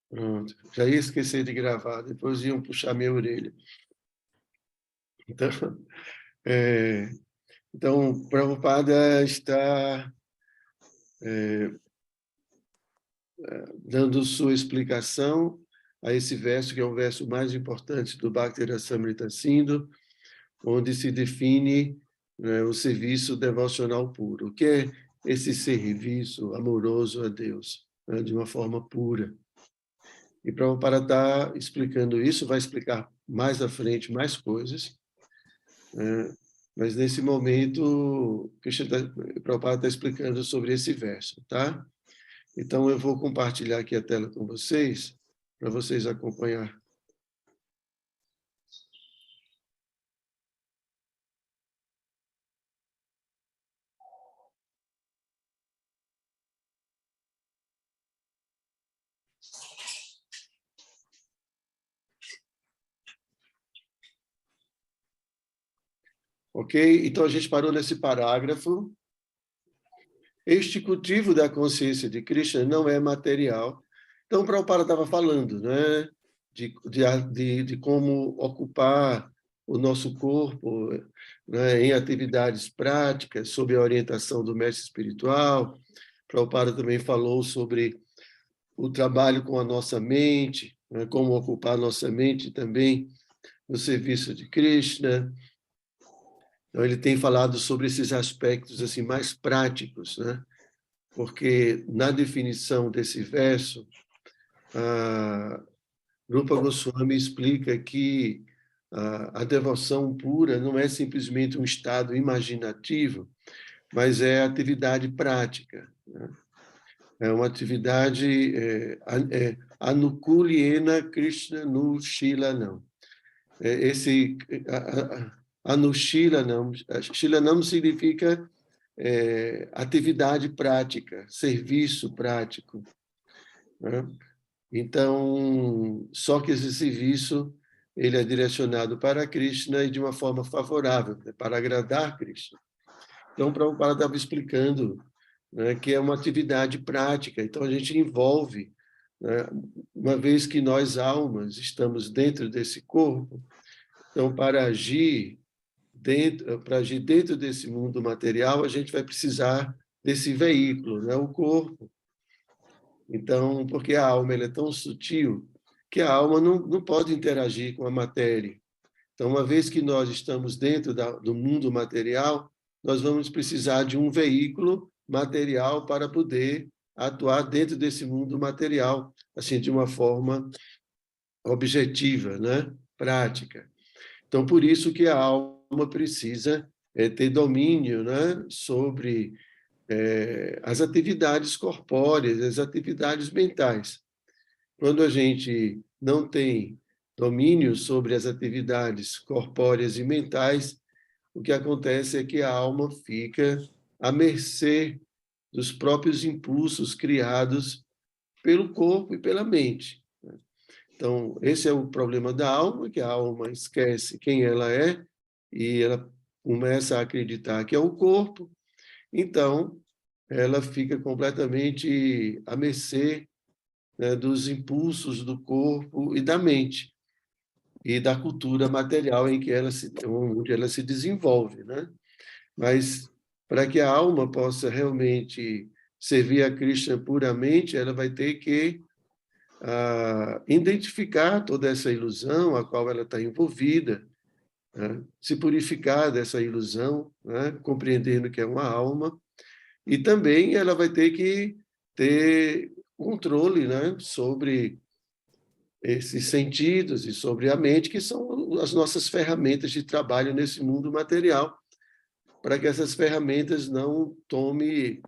Pronto. Já ia esquecer de gravar, depois iam puxar minha orelha. Então, é, então Prabhupada está dando sua explicação a esse verso, que é o verso mais importante do Bhakti Rasamrita Sindhu, onde se define, né, o serviço devocional puro. O que é esse serviço amoroso a Deus, né, de uma forma pura? E Prabhupada está explicando isso, vai explicar mais à frente mais coisas, né? Mas nesse momento, Prabhupada está explicando sobre esse verso, tá? Então eu vou compartilhar aqui a tela com vocês, para vocês acompanhar. Ok? Então a gente parou nesse parágrafo. Este cultivo da consciência de Krishna não é material. Então, o Prabhupada estava falando, né, de como ocupar o nosso corpo, né, em atividades práticas, sob a orientação do mestre espiritual. Prabhupada também falou sobre o trabalho com a nossa mente, né, como ocupar a nossa mente também no serviço de Krishna. Então, ele tem falado sobre esses aspectos assim mais práticos, né? Porque na definição desse verso, a Rupa Goswami explica que a devoção pura não é simplesmente um estado imaginativo, mas é atividade prática, né? É uma atividade anukuliena Krishna nu shila não. Esse anushila não, shila não significa atividade prática, serviço prático, né? Então, só que esse serviço ele é direcionado para Krishna e de uma forma favorável, né, para agradar Krishna. Então, Prabhupada estava explicando, né, que é uma atividade prática, então a gente envolve, né, uma vez que nós, almas, estamos dentro desse corpo, então, para agir dentro desse mundo material, a gente vai precisar desse veículo, né, o corpo. Então, porque a alma ela é tão sutil que a alma não pode interagir com a matéria. Então, uma vez que nós estamos dentro do mundo material, nós vamos precisar de um veículo material para poder atuar dentro desse mundo material, assim, de uma forma objetiva, né? Prática. Então, por isso que a alma precisa ter domínio, né? Sobre as atividades corpóreas, as atividades mentais. Quando a gente não tem domínio sobre as atividades corpóreas e mentais, o que acontece é que a alma fica à mercê dos próprios impulsos criados pelo corpo e pela mente. Então, esse é o problema da alma, que a alma esquece quem ela é e ela começa a acreditar que é o corpo. Então, ela fica completamente à mercê, né, dos impulsos do corpo e da mente e da cultura material em que onde ela se desenvolve, né? Mas para que a alma possa realmente servir a Krishna puramente, ela vai ter que identificar toda essa ilusão a qual ela está envolvida, né? Se purificar dessa ilusão, né? Compreendendo que é uma alma, e também ela vai ter que ter controle, né? Sobre esses sentidos e sobre a mente, que são as nossas ferramentas de trabalho nesse mundo material, para que essas ferramentas não tomem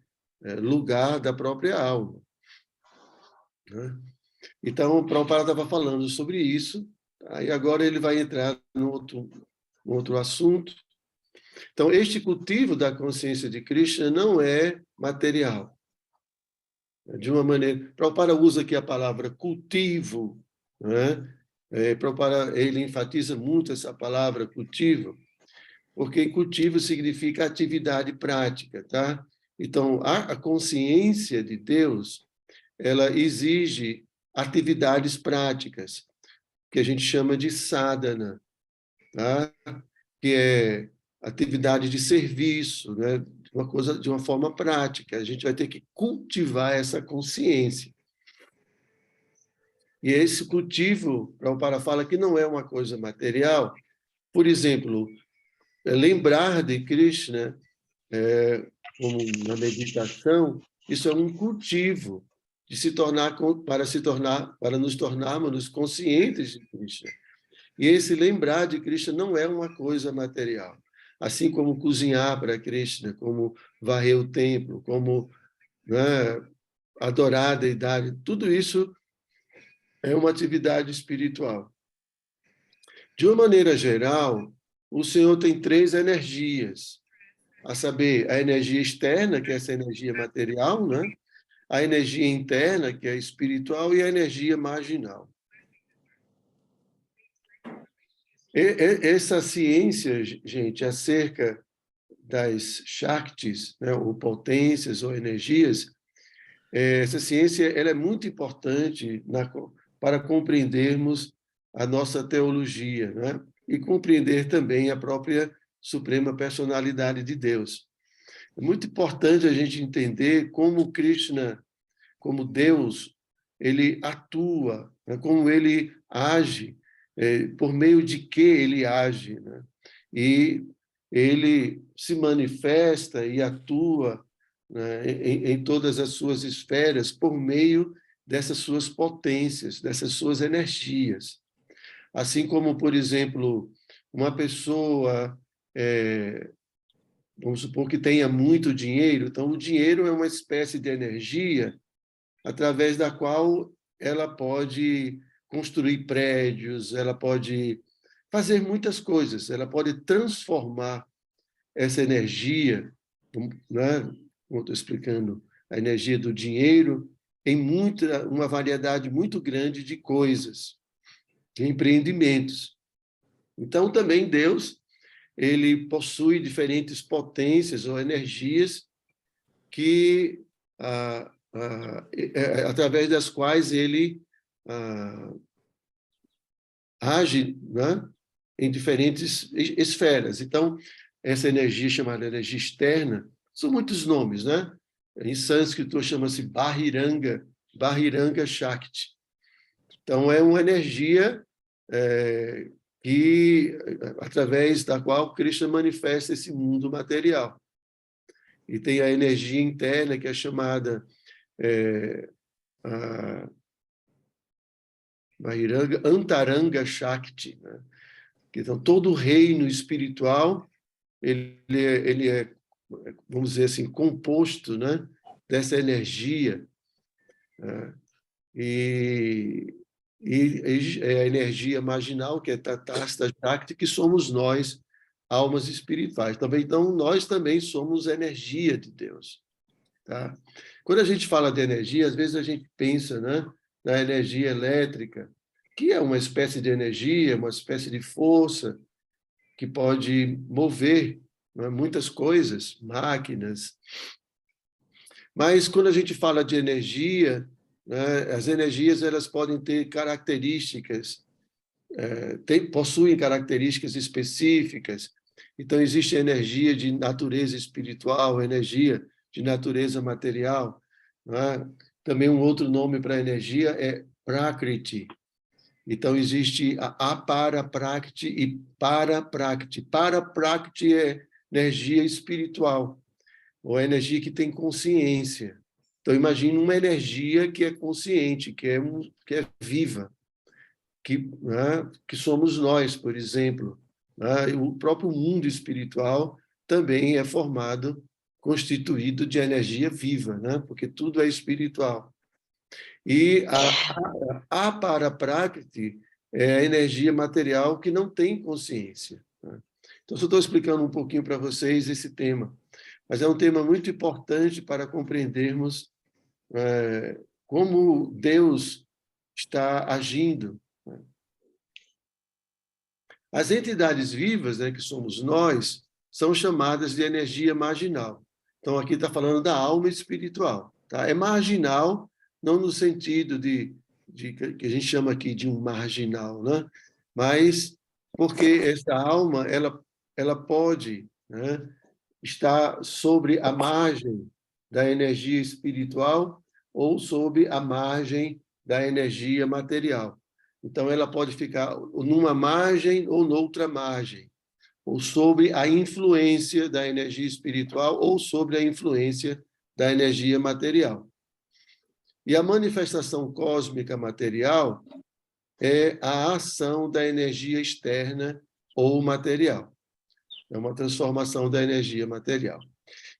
lugar da própria alma, né? Então, o Prabhupada estava falando sobre isso, aí agora ele vai entrar no outro assunto. Então, este cultivo da consciência de Krishna não é material. De uma maneira, Prabhupada usa aqui a palavra cultivo, né? Prabhupada, ele enfatiza muito essa palavra cultivo, porque cultivo significa atividade prática, tá? Então, a consciência de Deus, ela exige atividades práticas, que a gente chama de sadhana, tá? Que é atividade de serviço, né? De uma forma prática. A gente vai ter que cultivar essa consciência. E esse cultivo, Prabhupada fala que não é uma coisa material. Por exemplo, lembrar de Krishna, como na meditação, isso é um cultivo de para nos tornarmos conscientes de Krishna. E esse lembrar de Krishna não é uma coisa material. Assim como cozinhar para Krishna, como varrer o templo, como, né, adorar a deidade, tudo isso é uma atividade espiritual. De uma maneira geral, o Senhor tem 3 energias, a saber, a energia externa, que é essa energia material, né? A energia interna, que é espiritual, e a energia marginal. Essa ciência, gente, acerca das Shaktis, né, ou potências ou energias, essa ciência ela é muito importante para compreendermos a nossa teologia, né? E compreender também a própria Suprema Personalidade de Deus. É muito importante a gente entender como Krishna, como Deus, ele atua, né? Como ele age, por meio de que ele age, né? E ele se manifesta e atua, né, em todas as suas esferas por meio dessas suas potências, dessas suas energias. Assim como, por exemplo, uma pessoa, vamos supor que tenha muito dinheiro, então o dinheiro é uma espécie de energia através da qual ela pode construir prédios, ela pode fazer muitas coisas, ela pode transformar essa energia, né, como estou explicando, a energia do dinheiro, em uma variedade muito grande de coisas, de empreendimentos. Então, também Deus, ele possui diferentes potências ou energias que, através das quais ele age, né, em diferentes esferas. Então, essa energia chamada energia externa, são muitos nomes, né? Em sânscrito chama-se Bahiranga, Bahiranga Shakti. Então, é uma energia através da qual Krishna manifesta esse mundo material. E tem a energia interna, que é chamada Bahiranga, Antaranga Shakti, né? Então, todo o reino espiritual ele é, vamos dizer assim, composto, né, dessa energia, né? E é a energia marginal, que é Tatastha Shakti, que somos nós, almas espirituais. Também, então, nós também somos energia de Deus. Tá? Quando a gente fala de energia, às vezes a gente pensa, né, na energia elétrica, que é uma espécie de energia, uma espécie de força que pode mover, né, muitas coisas, máquinas. Mas quando a gente fala de energia, né, as energias elas podem ter características, possuem características específicas. Então, existe energia de natureza espiritual, energia de natureza material. Né? Também um outro nome para energia é Prakriti. Então, existe a Aparaprakriti e Paraprakriti. Paraprakriti é energia espiritual, ou energia que tem consciência. Então, imagine uma energia que é consciente, que é viva, que somos nós, por exemplo. Né? O próprio mundo espiritual também é constituído de energia viva, né? Porque tudo é espiritual. E a Aparaprakriti é a energia material que não tem consciência, né? Então, eu estou explicando um pouquinho para vocês esse tema, mas é um tema muito importante para compreendermos como Deus está agindo, né? As entidades vivas, né, que somos nós, são chamadas de energia marginal. Então, aqui está falando da alma espiritual. Tá? É marginal, não no sentido de que a gente chama aqui de um marginal, né? Mas porque essa alma ela pode, né, estar sobre a margem da energia espiritual ou sobre a margem da energia material. Então, ela pode ficar numa margem ou noutra margem, ou sobre a influência da energia espiritual ou sobre a influência da energia material. E a manifestação cósmica material é a ação da energia externa ou material. É uma transformação da energia material.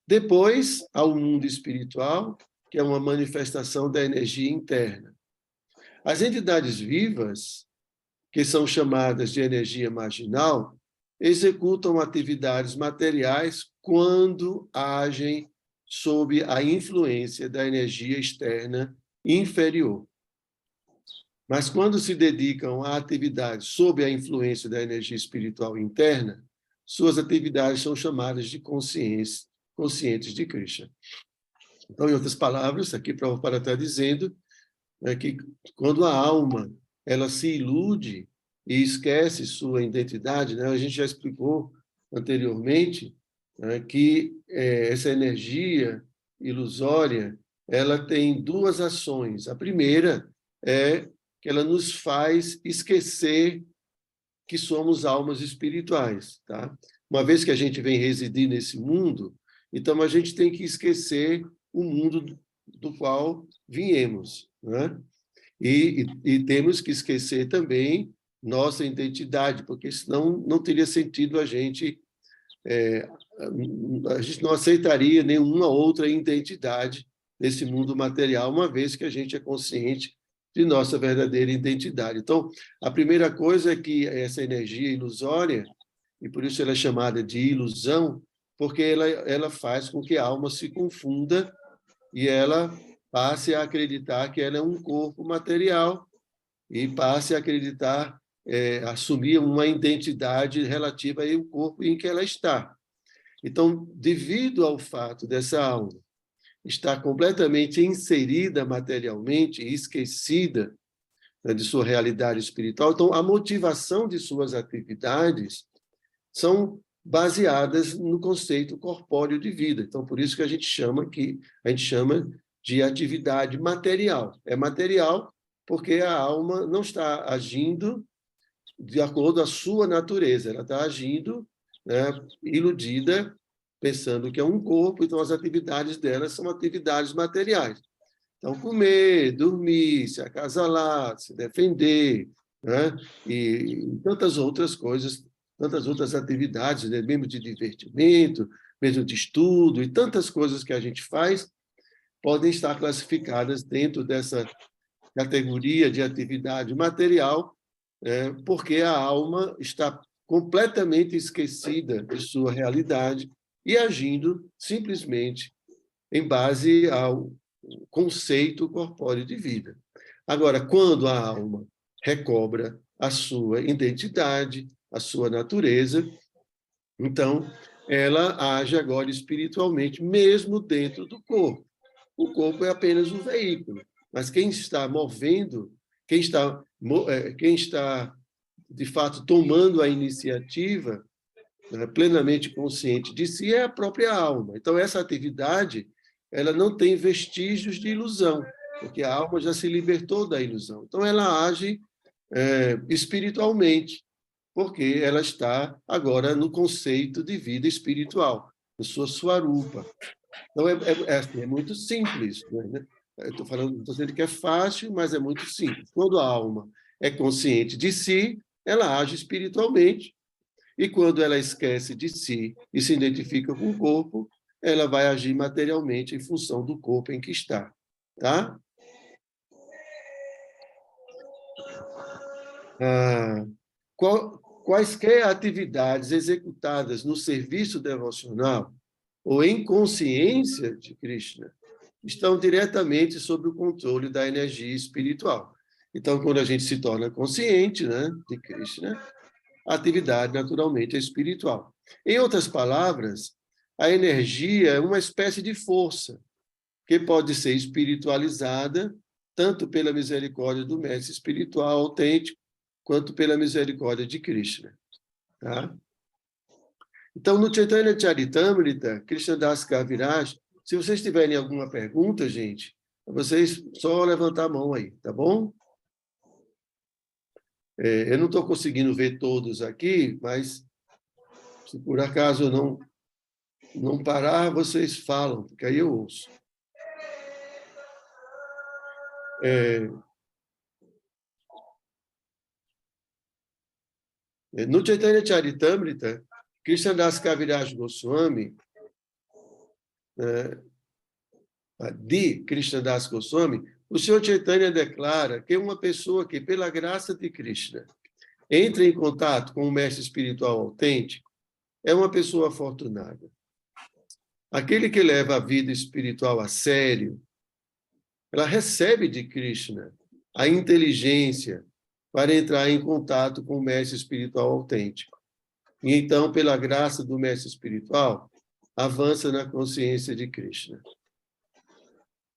Depois, há o mundo espiritual, que é uma manifestação da energia interna. As entidades vivas, que são chamadas de energia marginal, executam atividades materiais quando agem sob a influência da energia externa inferior. Mas quando se dedicam a atividades sob a influência da energia espiritual interna, suas atividades são chamadas de conscientes de Krishna. Então, em outras palavras, aqui Prabhupada está dizendo que quando a alma ela se ilude e esquece sua identidade, né? A gente já explicou anteriormente, né, que essa energia ilusória ela tem duas ações. A primeira é que ela nos faz esquecer que somos almas espirituais, tá? Uma vez que a gente vem residir nesse mundo, então a gente tem que esquecer o mundo do qual viemos, né? E temos que esquecer também nossa identidade, porque senão não teria sentido a gente não aceitaria nenhuma outra identidade nesse mundo material, uma vez que a gente é consciente de nossa verdadeira identidade. Então, a primeira coisa é que essa energia ilusória, e por isso ela é chamada de ilusão, porque ela faz com que a alma se confunda e ela passe a acreditar que ela é um corpo material e passe a acreditar, assumir uma identidade relativa ao corpo em que ela está. Então, devido ao fato dessa alma estar completamente inserida materialmente e esquecida, né, de sua realidade espiritual, então a motivação de suas atividades são baseadas no conceito corpóreo de vida. Então, por isso que a gente chama de atividade material. É material porque a alma não está agindo de acordo com a sua natureza, ela está agindo, né, iludida, pensando que é um corpo, então as atividades dela são atividades materiais. Então, comer, dormir, se acasalar, se defender, né, e tantas outras coisas, tantas outras atividades, né, mesmo de divertimento, mesmo de estudo, e tantas coisas que a gente faz, podem estar classificadas dentro dessa categoria de atividade material, porque a alma está completamente esquecida de sua realidade e agindo simplesmente em base ao conceito corpóreo de vida. Agora, quando a alma recobra a sua identidade, a sua natureza, então ela age agora espiritualmente, mesmo dentro do corpo. O corpo é apenas um veículo, mas quem está movendo, quem está de fato tomando a iniciativa, né, plenamente consciente de si, é a própria alma. Então essa atividade, ela não tem vestígios de ilusão, porque a alma já se libertou da ilusão. Então ela age espiritualmente, porque ela está agora no conceito de vida espiritual, na sua swarupa. Então, é muito simples. Né? Estou dizendo que é fácil, mas é muito simples. Quando a alma é consciente de si, ela age espiritualmente. E quando ela esquece de si e se identifica com o corpo, ela vai agir materialmente em função do corpo em que está. Tá? Quaisquer atividades executadas no serviço devocional ou em consciência de Krishna estão diretamente sob o controle da energia espiritual. Então, quando a gente se torna consciente, né, de Krishna, a atividade naturalmente é espiritual. Em outras palavras, a energia é uma espécie de força que pode ser espiritualizada tanto pela misericórdia do mestre espiritual autêntico, quanto pela misericórdia de Krishna. Tá? Então, no Chaitanya Charitamrita, Krishnadas Kaviraj, se vocês tiverem alguma pergunta, gente, vocês só levantar a mão aí, tá bom? Eu não estou conseguindo ver todos aqui, mas se por acaso eu não parar, vocês falam, porque aí eu ouço. No Chaitanya Charitamrita, Krishnadas Kaviraj Goswami, de Krishnadas Goswami, o Senhor Chaitanya declara que uma pessoa que, pela graça de Krishna, entra em contato com o mestre espiritual autêntico, é uma pessoa afortunada. Aquele que leva a vida espiritual a sério, ela recebe de Krishna a inteligência para entrar em contato com o mestre espiritual autêntico. E então, pela graça do mestre espiritual, avança na consciência de Krishna.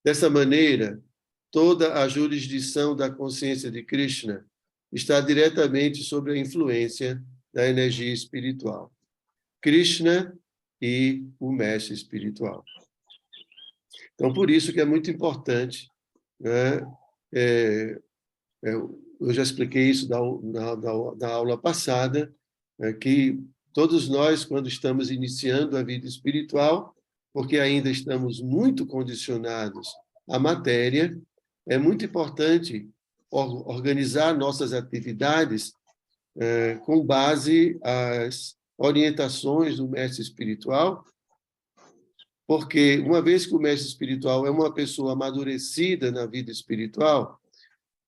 Dessa maneira, toda a jurisdição da consciência de Krishna está diretamente sob a influência da energia espiritual. Krishna e o mestre espiritual. Então, por isso que é muito importante, né? Eu já expliquei isso na aula passada, que todos nós, quando estamos iniciando a vida espiritual, porque ainda estamos muito condicionados à matéria, é muito importante organizar nossas atividades com base às orientações do mestre espiritual, porque uma vez que o mestre espiritual é uma pessoa amadurecida na vida espiritual,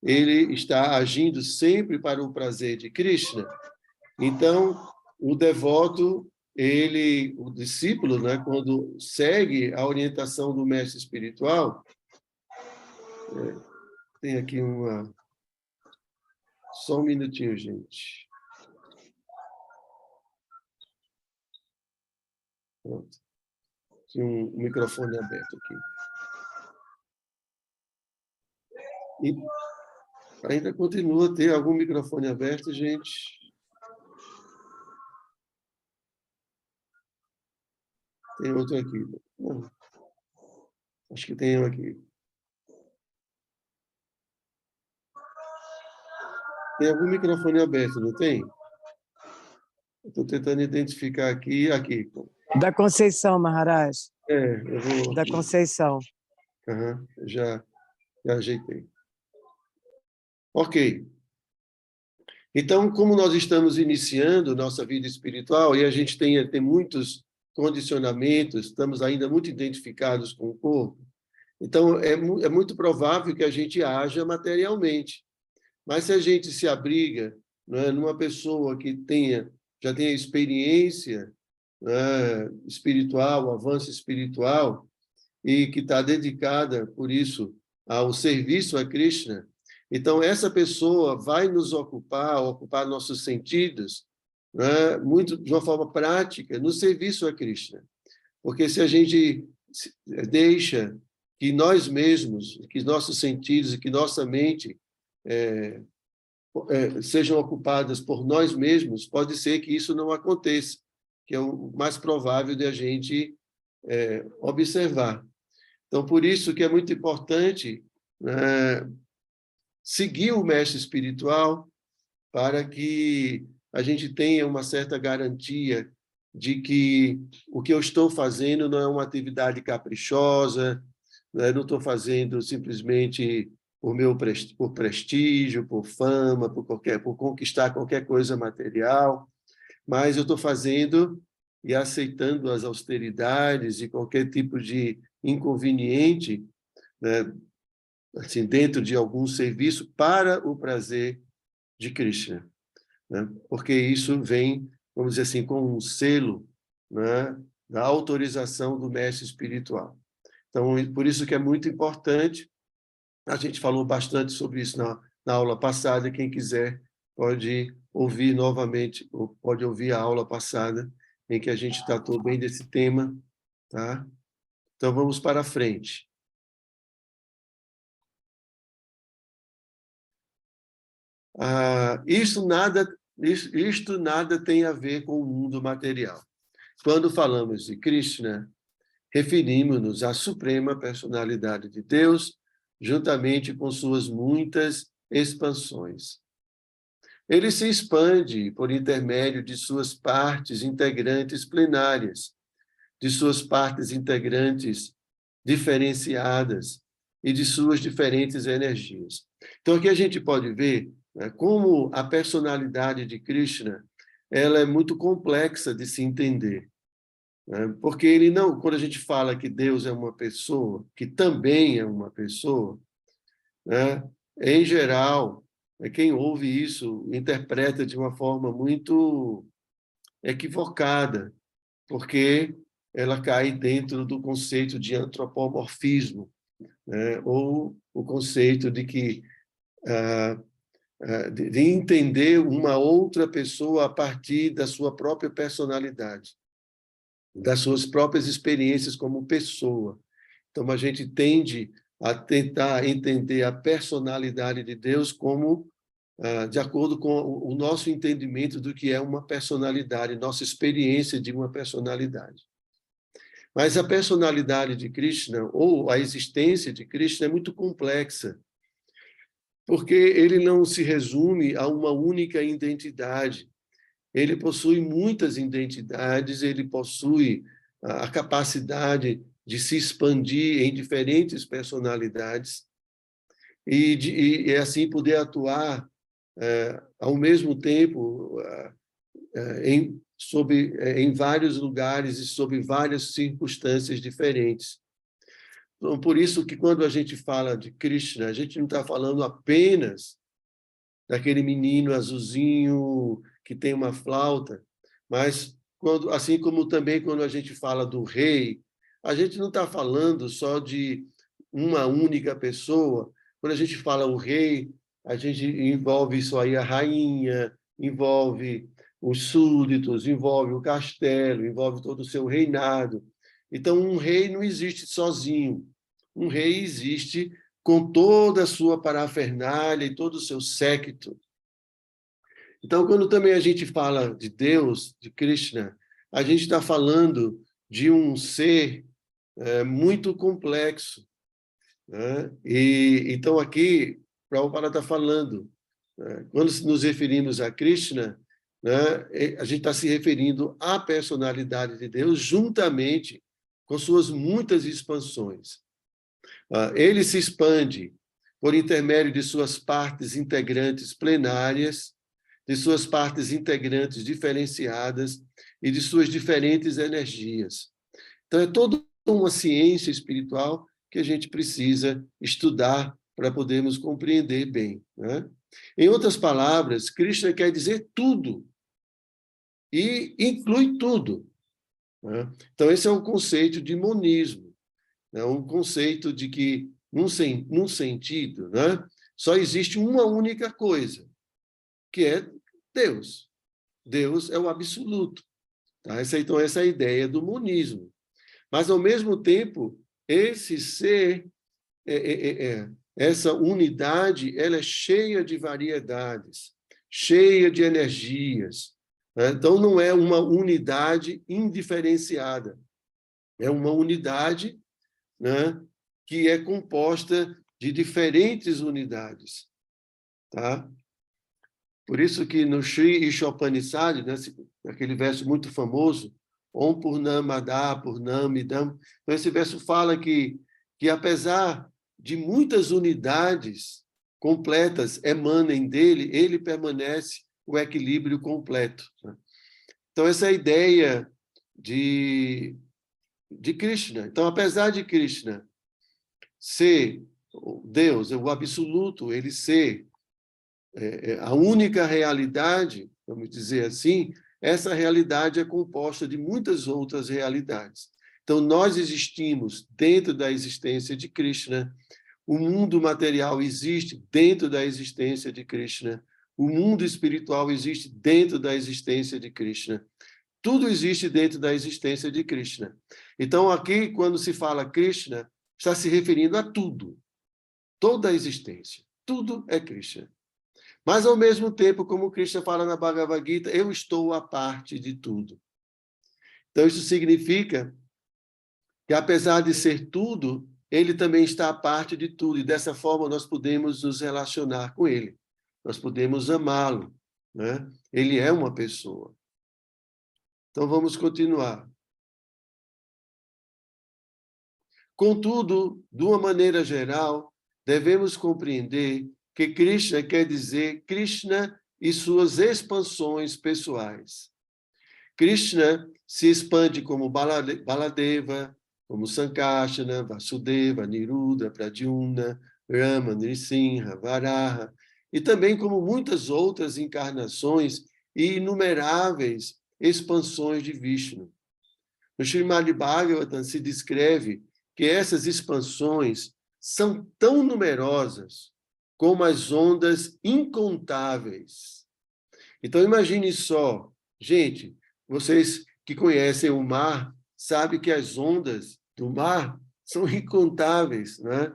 ele está agindo sempre para o prazer de Krishna. Então, o devoto, o discípulo, né, quando segue a orientação do mestre espiritual, tem aqui só um minutinho, gente. Pronto. Tinha um microfone aberto aqui. E ainda continua a ter algum microfone aberto, gente? Tem outro aqui. Não. Acho que tem um aqui. Tem algum microfone aberto, não tem? Estou tentando identificar aqui. Da Conceição, Maharaj. Eu vou... Da Conceição. Uhum, já ajeitei. Ok. Então, como nós estamos iniciando nossa vida espiritual e a gente tem muitos condicionamentos, estamos ainda muito identificados com o corpo, então é muito provável que a gente haja materialmente. Mas se a gente se abriga, né, numa pessoa que já tenha experiência, né, espiritual, avanço espiritual, e que está dedicada, por isso, ao serviço a Krishna, então essa pessoa vai nos ocupar nossos sentidos, né, muito de uma forma prática, no serviço a Krishna. Porque se a gente deixa que nós mesmos, que nossos sentidos e que nossa mente sejam ocupadas por nós mesmos, pode ser que isso não aconteça, que é o mais provável de a gente observar. Então, por isso que é muito importante seguir o mestre espiritual para que a gente tenha uma certa garantia de que o que eu estou fazendo não é uma atividade caprichosa, né? Não estou fazendo simplesmente por prestígio, por fama, por conquistar qualquer coisa material, mas eu estou fazendo e aceitando as austeridades e qualquer tipo de inconveniente, né, assim, dentro de algum serviço para o prazer de Krishna, né? Porque isso vem, vamos dizer assim, com um selo, né, da autorização do mestre espiritual. Então, por isso que é muito importante, a gente falou bastante sobre isso na aula passada, quem quiser pode ouvir novamente, ou pode ouvir a aula passada, em que a gente tratou bem desse tema, tá? Então, vamos para frente. Isto nada tem a ver com o mundo material. Quando falamos de Krishna, referimos-nos à suprema personalidade de Deus, juntamente com suas muitas expansões. Ele se expande por intermédio de suas partes integrantes plenárias, de suas partes integrantes diferenciadas e de suas diferentes energias. Então, aqui a gente pode ver, né, como a personalidade de Krishna ela é muito complexa de se entender. Né? Porque ele não, quando a gente fala que Deus é uma pessoa, que também é uma pessoa, né, em geral, quem ouve isso interpreta de uma forma muito equivocada, porque ela cai dentro do conceito de antropomorfismo, né? Ou o conceito de que de entender uma outra pessoa a partir da sua própria personalidade, das suas próprias experiências como pessoa. Então, a gente tende a tentar entender a personalidade de Deus como de acordo com o nosso entendimento do que é uma personalidade, nossa experiência de uma personalidade. Mas a personalidade de Krishna, ou a existência de Krishna, é muito complexa, porque ele não se resume a uma única identidade. Ele possui muitas identidades, ele possui a capacidade de se expandir em diferentes personalidades e assim poder atuar ao mesmo tempo em vários lugares e sob várias circunstâncias diferentes. Então, por isso que quando a gente fala de Krishna, a gente não está falando apenas daquele menino azulzinho que tem uma flauta, mas assim como também quando a gente fala do rei, a gente não está falando só de uma única pessoa. Quando a gente fala o rei, a gente envolve isso aí a rainha, envolve os súditos, envolve o castelo, envolve todo o seu reinado. Então, um rei não existe sozinho. Um rei existe com toda a sua parafernália e todo o seu séquito. Então, quando também a gente fala de Deus, de Krishna, a gente está falando de um ser muito complexo. Né? Então, aqui, Prabhupada está falando, né? Quando nos referimos a Krishna, né, a gente está se referindo à personalidade de Deus juntamente com suas muitas expansões. Ele se expande por intermédio de suas partes integrantes plenárias, de suas partes integrantes diferenciadas e de suas diferentes energias. Então, é toda uma ciência espiritual que a gente precisa estudar para podermos compreender bem. Né? Em outras palavras, Krishna quer dizer tudo e inclui tudo. Né? Então, esse é o conceito de monismo, né? Um conceito de que, num sentido, né, só existe uma única coisa, que é Deus. Deus é o absoluto. Tá? Então, essa é a ideia do monismo. Mas, ao mesmo tempo, esse ser, essa unidade, ela é cheia de variedades, cheia de energias. Né? Então, não é uma unidade indiferenciada. É uma unidade, né, que é composta de diferentes unidades. Tá? Por isso que no Sri Ishopanishad, né, aquele verso muito famoso, Om Purnamada Purnamidam, então esse verso fala que apesar de muitas unidades completas emanem dele, ele permanece o equilíbrio completo. Né? Então, essa é a ideia de Krishna. Então, apesar de Krishna ser Deus, o absoluto, ele ser a única realidade, vamos dizer assim, essa realidade é composta de muitas outras realidades. Então, nós existimos dentro da existência de Krishna, o mundo material existe dentro da existência de Krishna, o mundo espiritual existe dentro da existência de Krishna. Tudo existe dentro da existência de Krishna. Então, aqui, quando se fala Krishna, está se referindo a tudo, toda a existência. Tudo é Krishna. Mas, ao mesmo tempo, como Krishna fala na Bhagavad Gita, eu estou à parte de tudo. Então, isso significa que, apesar de ser tudo, ele também está à parte de tudo, e dessa forma nós podemos nos relacionar com ele, nós podemos amá-lo, né? Ele é uma pessoa. Então, vamos continuar. Contudo, de uma maneira geral, devemos compreender que Krishna quer dizer Krishna e suas expansões pessoais. Krishna se expande como Baladeva, como Sankarsana, Vasudeva, Niruddha, Pradyumna, Rama, Nrisimha, Varaha, e também como muitas outras encarnações e inumeráveis expansões de Vishnu. No Srimad Bhagavatam se descreve que essas expansões são tão numerosas como as ondas incontáveis. Então, imagine só, gente, vocês que conhecem o mar, sabem que as ondas do mar são incontáveis, né?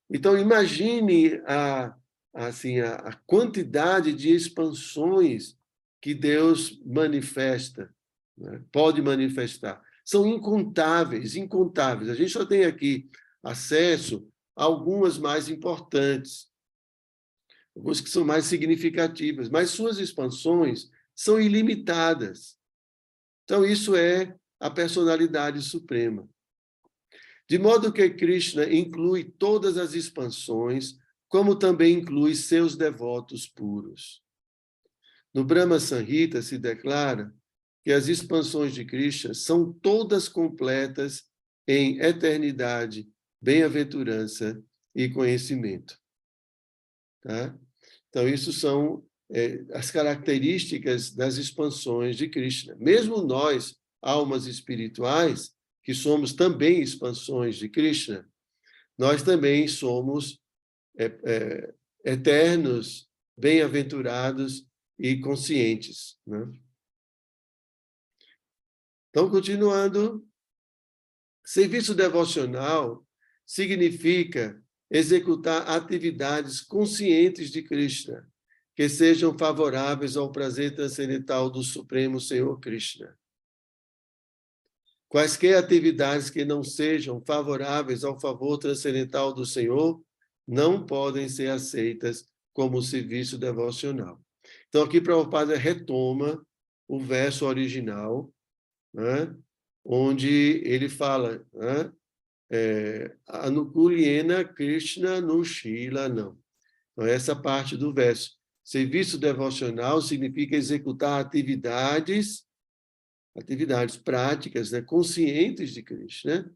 Então, imagine a quantidade de expansões que Deus manifesta, né? Pode manifestar. São incontáveis, incontáveis. A gente só tem aqui acesso a algumas mais importantes, algumas que são mais significativas, mas suas expansões são ilimitadas. Então, isso é a personalidade suprema. De modo que Krishna inclui todas as expansões, como também inclui seus devotos puros. No Brahma Samhita se declara que as expansões de Krishna são todas completas em eternidade, bem-aventurança e conhecimento. Tá? Então, isso são as características das expansões de Krishna. Mesmo nós, almas espirituais, que somos também expansões de Krishna, nós também somos eternos, bem-aventurados e conscientes, né? Então, continuando, serviço devocional significa executar atividades conscientes de Krishna, que sejam favoráveis ao prazer transcendental do Supremo Senhor Krishna. Quaisquer atividades que não sejam favoráveis ao favor transcendental do Senhor não podem ser aceitas como serviço devocional. Então, aqui Prabhupada retoma o verso original, né, onde ele fala, né, Anukulyena Krishna Nushila não. Então, essa parte do verso. Serviço devocional significa executar atividades práticas, né, conscientes de Krishna,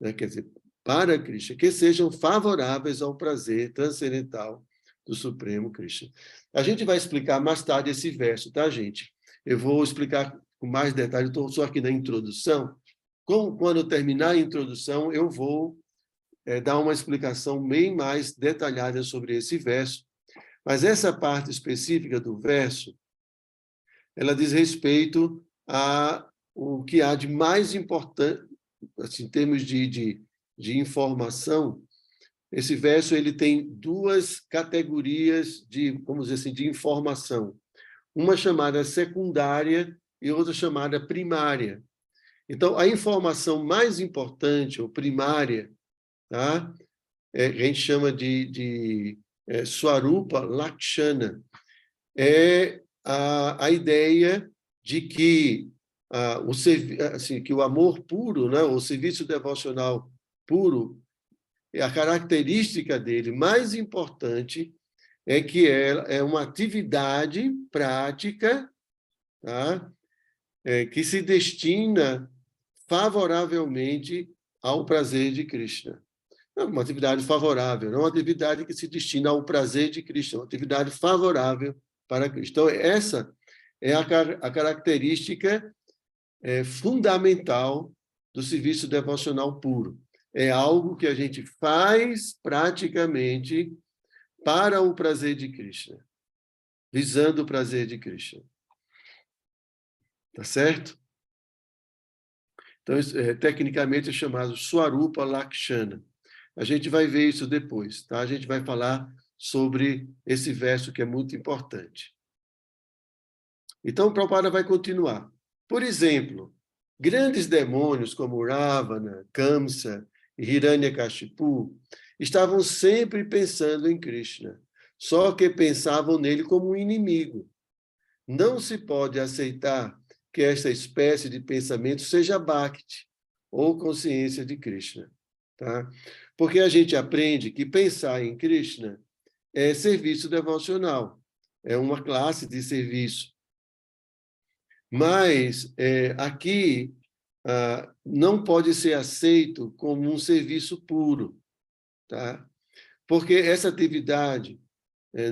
né, quer dizer, para Krishna, que sejam favoráveis ao prazer transcendental do Supremo Krishna. A gente vai explicar mais tarde esse verso, tá, gente? Eu vou explicar com mais detalhes, estou só aqui na introdução. Quando eu terminar a introdução, eu vou dar uma explicação bem mais detalhada sobre esse verso. Mas essa parte específica do verso, ela diz respeito a o que há de mais importante, assim, em termos de informação. Esse verso ele tem duas categorias de, vamos dizer assim, de informação. Uma chamada secundária e outra chamada primária. Então, a informação mais importante, ou primária, tá? A gente chama de Swarupa Lakshana. É a ideia de que que o amor puro, né, o serviço devocional puro, a característica dele mais importante é que é uma atividade prática, tá, que se destina favoravelmente ao prazer de Krishna. Não uma atividade favorável, não uma atividade que se destina ao prazer de Krishna, uma atividade favorável para Krishna. Então, essa é a característica fundamental do serviço devocional puro. É algo que a gente faz praticamente para o prazer de Krishna, visando o prazer de Krishna. Tá certo? Então, tecnicamente é chamado Swarupa Lakshana. A gente vai ver isso depois, tá? A gente vai falar sobre esse verso que é muito importante. Então, o Prabhupada vai continuar. Por exemplo, grandes demônios como Ravana, Kamsa e Hiranyakashipu estavam sempre pensando em Krishna, só que pensavam nele como um inimigo. Não se pode aceitar que esta espécie de pensamento seja Bhakti, ou consciência de Krishna. Tá? Porque a gente aprende que pensar em Krishna é serviço devocional, é uma classe de serviço. Mas aqui não pode ser aceito como um serviço puro, tá? Porque essa atividade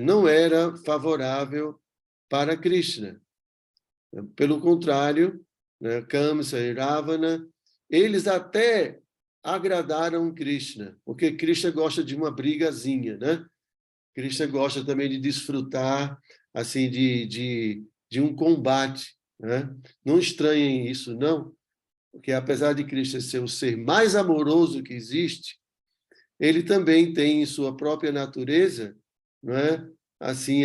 não era favorável para Krishna. Pelo contrário, né, Kamsa e Ravana, eles até agradaram Krishna, porque Krishna gosta de uma brigazinha, né? Krishna gosta também de desfrutar assim de um combate, né? Não estranhem isso, não, porque apesar de Krishna ser o ser mais amoroso que existe, ele também tem em sua própria natureza, não é? Assim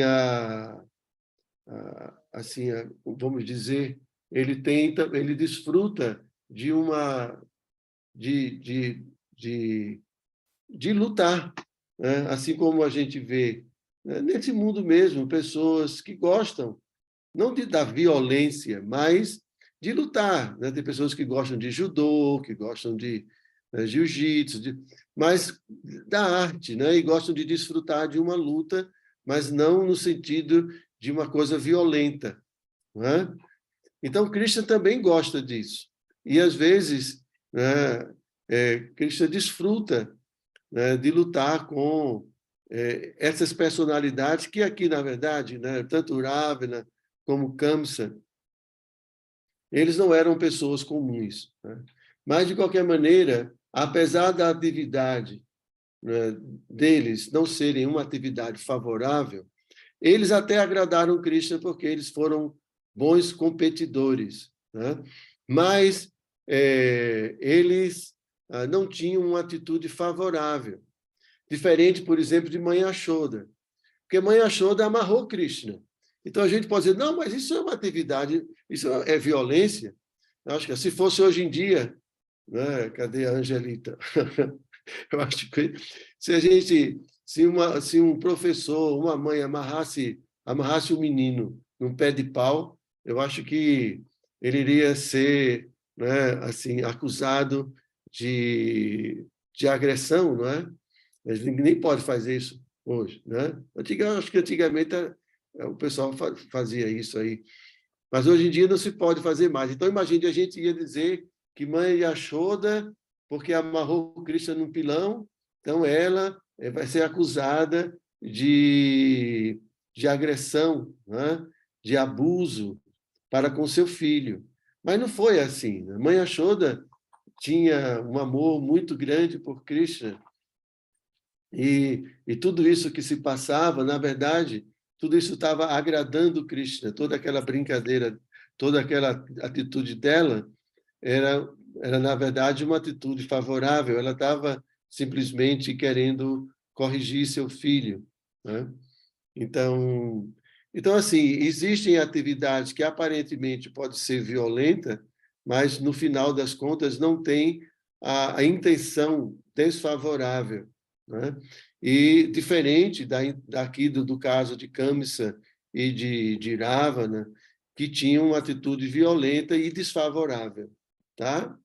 vamos dizer, ele desfruta de uma de lutar, né? Assim como a gente vê, né, nesse mundo mesmo, pessoas que gostam não da violência, mas de lutar, né? Tem pessoas que gostam de judô, que gostam de jiu-jitsu, mas da arte, né? E gostam de desfrutar de uma luta, mas não no sentido de uma coisa violenta, né? Então, Krishna também gosta disso. E, às vezes, né, Krishna desfruta, né, de lutar com essas personalidades que aqui, na verdade, né, tanto Ravana como Kamsa, eles não eram pessoas comuns, né? Mas, de qualquer maneira, apesar da atividade, né, deles não serem uma atividade favorável, eles até agradaram Krishna porque eles foram bons competidores, né? Mas eles não tinham uma atitude favorável, diferente, por exemplo, de Mãe Yashoda, porque Mãe Yashoda amarrou Krishna. Então a gente pode dizer, não, mas isso é uma atividade, isso é violência. Eu acho que se fosse hoje em dia, né? Cadê a Angelita? Eu acho que se um professor, uma mãe amarrasse um menino num pé de pau, eu acho que ele iria ser, né, assim, acusado de agressão, não é? Mas ninguém pode fazer isso hoje, né? Acho que antigamente o pessoal fazia isso aí, mas hoje em dia não se pode fazer mais. Então, imagine, a gente ia dizer que Mãe Yashoda, porque amarrou Krishna num pilão, então ela vai ser acusada de agressão, né? De abuso para com seu filho. Mas não foi assim, né? Mãe Yashoda tinha um amor muito grande por Krishna, e tudo isso que se passava, na verdade, tudo isso estava agradando Krishna, toda aquela brincadeira, toda aquela atitude dela era na verdade, uma atitude favorável, ela estava simplesmente querendo corrigir seu filho, né? Então, assim, existem atividades que aparentemente pode ser violenta, mas no final das contas não tem a intenção desfavorável, né? E diferente daqui do caso de Kamsa e de Ravana, que tinham uma atitude violenta e desfavorável, tá?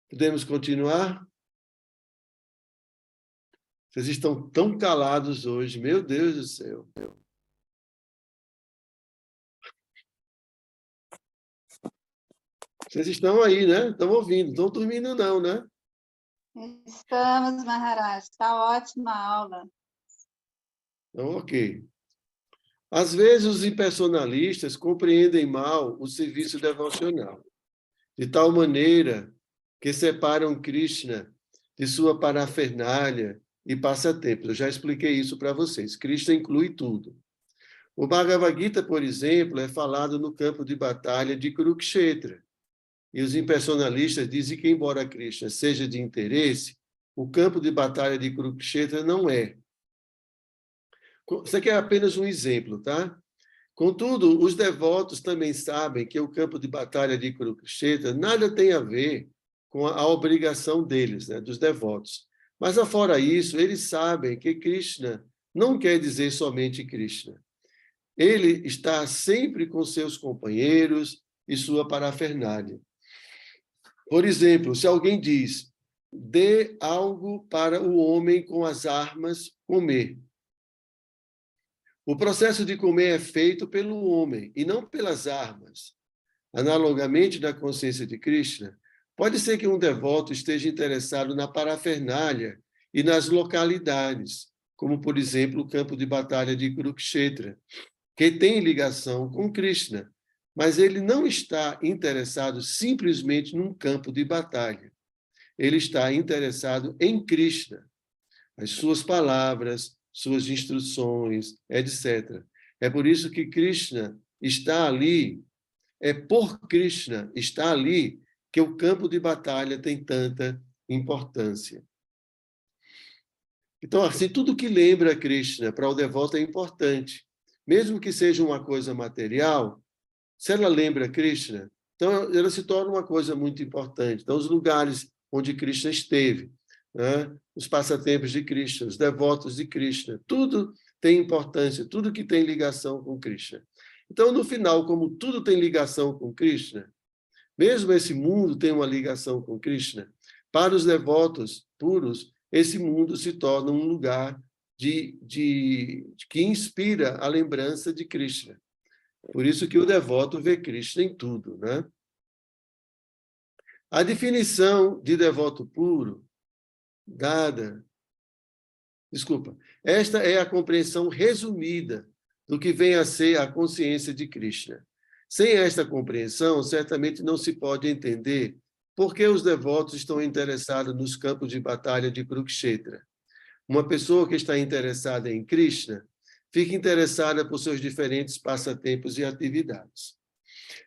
Podemos continuar? Vocês estão tão calados hoje, meu Deus do céu. Vocês estão aí, né? Estão ouvindo, estão dormindo não, né? Estamos, Maharaj. Está ótima a aula. Então, ok. Às vezes, os impersonalistas compreendem mal o serviço devocional, de tal maneira que separam Krishna de sua parafernália e passatempos. Eu já expliquei isso para vocês. Krishna inclui tudo. O Bhagavad Gita, por exemplo, é falado no campo de batalha de Kurukshetra. E os impersonalistas dizem que, embora Krishna seja de interesse, o campo de batalha de Kurukshetra não é. Isso aqui é apenas um exemplo, tá? Contudo, os devotos também sabem que o campo de batalha de Kurukshetra nada tem a ver com a obrigação deles, né, dos devotos. Mas, afora isso, eles sabem que Krishna não quer dizer somente Krishna. Ele está sempre com seus companheiros e sua parafernália. Por exemplo, se alguém diz, dê algo para o homem com as armas comer. O processo de comer é feito pelo homem e não pelas armas. Analogamente, na consciência de Krishna, pode ser que um devoto esteja interessado na parafernália e nas localidades, como, por exemplo, o campo de batalha de Kurukshetra, que tem ligação com Krishna, mas ele não está interessado simplesmente num campo de batalha. Ele está interessado em Krishna, as suas palavras, suas instruções, etc. É por isso que Krishna está ali, é por Krishna está ali que o campo de batalha tem tanta importância. Então, assim, tudo que lembra Krishna para o devoto é importante. Mesmo que seja uma coisa material, se ela lembra Krishna, então ela se torna uma coisa muito importante. Então, os lugares onde Krishna esteve, né? Os passatempos de Krishna, os devotos de Krishna, tudo tem importância, tudo que tem ligação com Krishna. Então, no final, como tudo tem ligação com Krishna, mesmo esse mundo tem uma ligação com Krishna, para os devotos puros, esse mundo se torna um lugar que inspira a lembrança de Krishna. Por isso que o devoto vê Krishna em tudo, né? A definição de devoto puro esta é a compreensão resumida do que vem a ser a consciência de Krishna. Sem esta compreensão, certamente não se pode entender por que os devotos estão interessados nos campos de batalha de Kurukshetra. Uma pessoa que está interessada em Krishna fica interessada por seus diferentes passatempos e atividades.